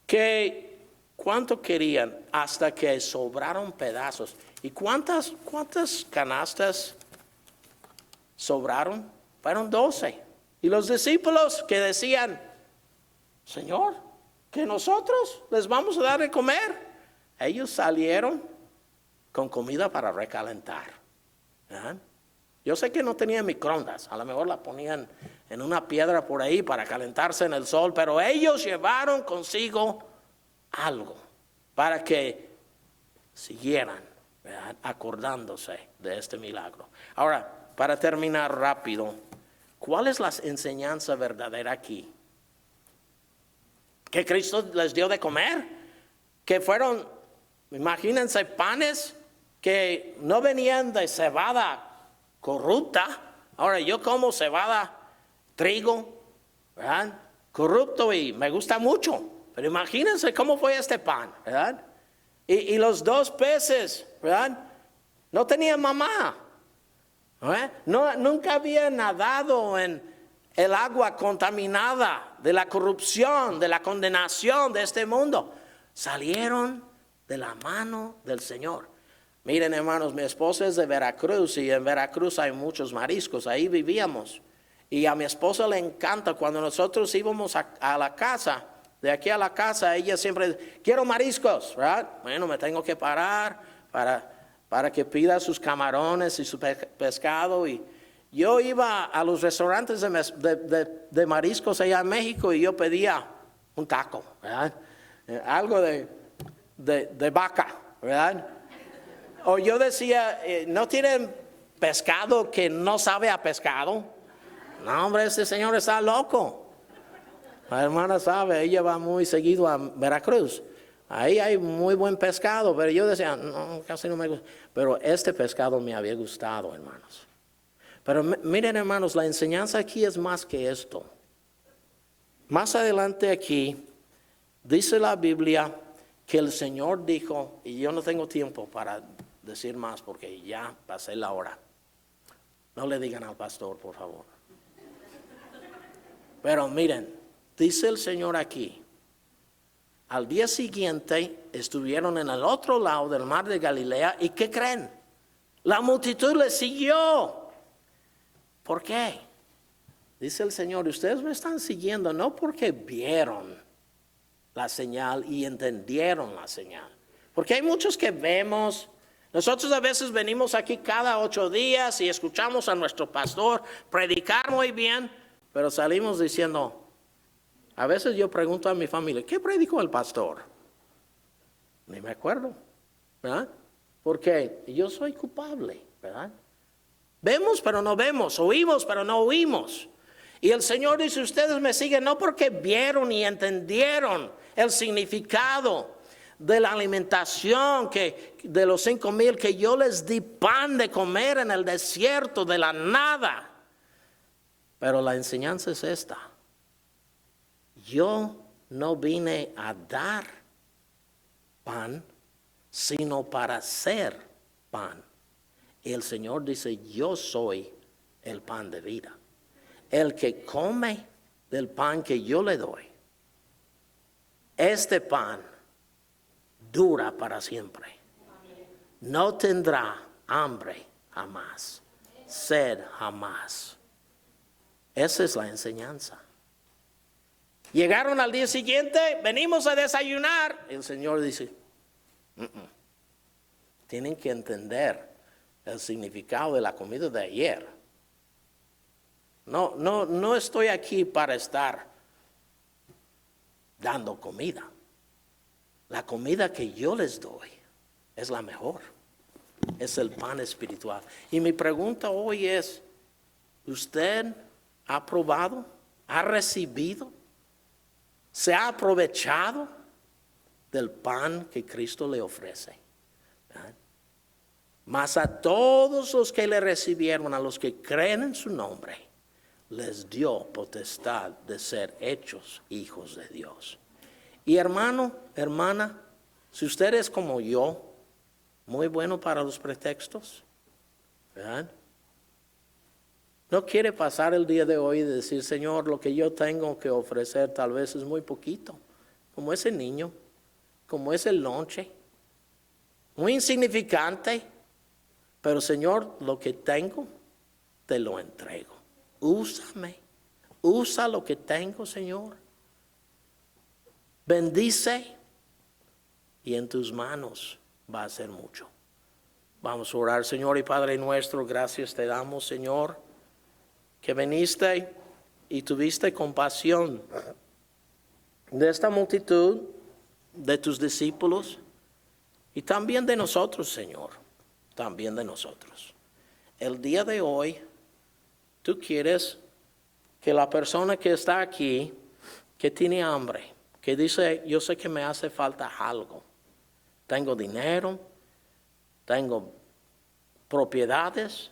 que ¿Cuánto querían? Hasta que sobraron pedazos. ¿Y cuántas canastas sobraron? Fueron 12. Y los discípulos que decían, Señor, que nosotros les vamos a dar de comer. Ellos salieron con comida para recalentar. ¿Verdad? Yo sé que no tenían microondas, a lo mejor la ponían en una piedra por ahí para calentarse en el sol, pero ellos llevaron consigo algo para que siguieran, ¿verdad?, acordándose de este milagro. Ahora, para terminar rápido, ¿cuál es la enseñanza verdadera aquí? Que Cristo les dio de comer, que fueron, imagínense, panes que no venían de cebada corrupta. Ahora yo como cebada, trigo, ¿verdad?, corrupto, y me gusta mucho. Pero imagínense cómo fue este pan, ¿verdad? Y los 2 peces, ¿verdad?, no tenían mamá. ¿Verdad? Nunca había nadado en el agua contaminada de la corrupción, de la condenación de este mundo. Salieron de la mano del Señor. Miren, hermanos, mi esposa es de Veracruz y en Veracruz hay muchos mariscos, ahí vivíamos. Y a mi esposa le encanta cuando nosotros íbamos a la casa, de aquí a la casa, ella siempre, quiero mariscos, ¿verdad? Bueno, me tengo que parar para que pida sus camarones y su pescado. Y yo iba a los restaurantes de mariscos allá en México y yo pedía un taco, ¿verdad? Algo de vaca, ¿verdad? O yo decía, ¿no tienen pescado que no sabe a pescado? No, hombre, este señor está loco. La hermana sabe, ella va muy seguido a Veracruz. Ahí hay muy buen pescado, pero yo decía, no, casi no me gusta. Pero este pescado me había gustado, hermanos. Pero miren, hermanos, la enseñanza aquí es más que esto. Más adelante aquí, dice la Biblia que el Señor dijo, y yo no tengo tiempo para decir más porque ya pasé la hora. No le digan al pastor, por favor. Pero miren, dice el Señor aquí, al día siguiente estuvieron en el otro lado del mar de Galilea y ¿qué creen? La multitud les siguió. ¿Por qué? Dice el Señor, ustedes me están siguiendo no porque vieron la señal y entendieron la señal. Porque hay muchos que vemos. Nosotros a veces venimos aquí cada 8 días y escuchamos a nuestro pastor predicar muy bien, pero salimos diciendo, a veces yo pregunto a mi familia, ¿qué predicó el pastor? Ni me acuerdo, ¿verdad? Porque yo soy culpable, ¿verdad? Vemos pero no vemos, oímos pero no oímos. Y el Señor dice, ustedes me siguen no porque vieron y entendieron el significado de la alimentación de los 5,000 que yo les di pan de comer en el desierto de la nada. Pero la enseñanza es esta. Yo no vine a dar pan, sino para ser pan. Y el Señor dice, yo soy el pan de vida. El que come del pan que yo le doy, este pan dura para siempre. No tendrá hambre jamás, sed jamás. Esa es la enseñanza. Llegaron al día siguiente, venimos a desayunar. El Señor dice, tienen que entender el significado de la comida de ayer. No estoy aquí para estar dando comida. La comida que yo les doy es la mejor. Es el pan espiritual. Y mi pregunta hoy es, ¿usted ha probado? ¿Ha recibido? ¿Se ha aprovechado del pan que Cristo le ofrece? ¿Verdad? Mas a todos los que le recibieron, a los que creen en su nombre, les dio potestad de ser hechos hijos de Dios. Y hermano, hermana, si usted es como yo, muy bueno para los pretextos, ¿verdad? No quiere pasar el día de hoy y decir, Señor, lo que yo tengo que ofrecer tal vez es muy poquito, como ese niño. como es el lonche, muy insignificante, pero Señor, lo que tengo, te lo entrego. Úsame, usa lo que tengo, Señor. Bendice y en tus manos va a ser mucho. Vamos a orar, Señor y Padre nuestro, gracias te damos, Señor, que viniste y tuviste compasión de esta multitud, de tus discípulos y también de nosotros, Señor, también de nosotros. El día de hoy, tú quieres que la persona que está aquí, que tiene hambre, que dice, yo sé que me hace falta algo, tengo dinero, tengo propiedades,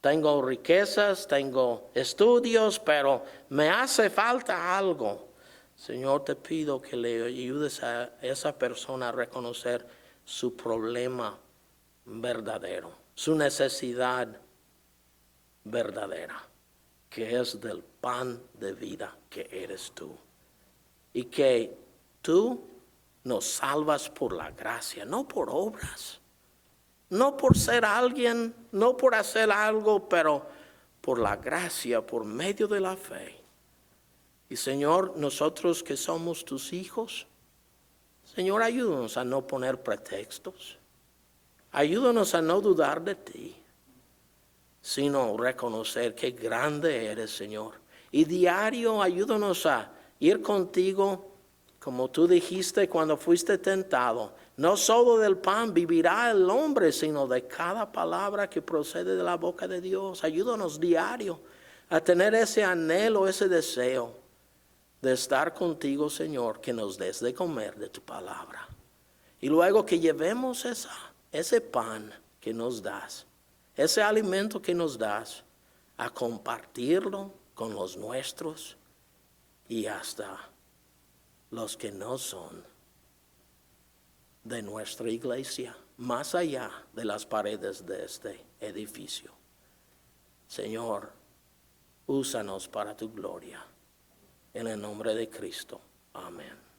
tengo riquezas, tengo estudios, pero me hace falta algo. Señor, te pido que le ayudes a esa persona a reconocer su problema verdadero, su necesidad verdadera, que es del pan de vida que eres tú. Y que tú nos salvas por la gracia, no por obras, no por ser alguien, no por hacer algo, pero por la gracia, por medio de la fe. Y Señor, nosotros que somos tus hijos, Señor, ayúdanos a no poner pretextos. Ayúdanos a no dudar de ti, sino reconocer qué grande eres, Señor. Y diario ayúdanos a ir contigo, como tú dijiste cuando fuiste tentado. No solo del pan vivirá el hombre, sino de cada palabra que procede de la boca de Dios. Ayúdanos diario a tener ese anhelo, ese deseo de estar contigo, Señor, que nos des de comer de tu palabra. Y luego que llevemos ese pan que nos das, ese alimento que nos das, a compartirlo con los nuestros y hasta los que no son de nuestra iglesia, más allá de las paredes de este edificio. Señor, úsanos para tu gloria. En el nombre de Cristo. Amén.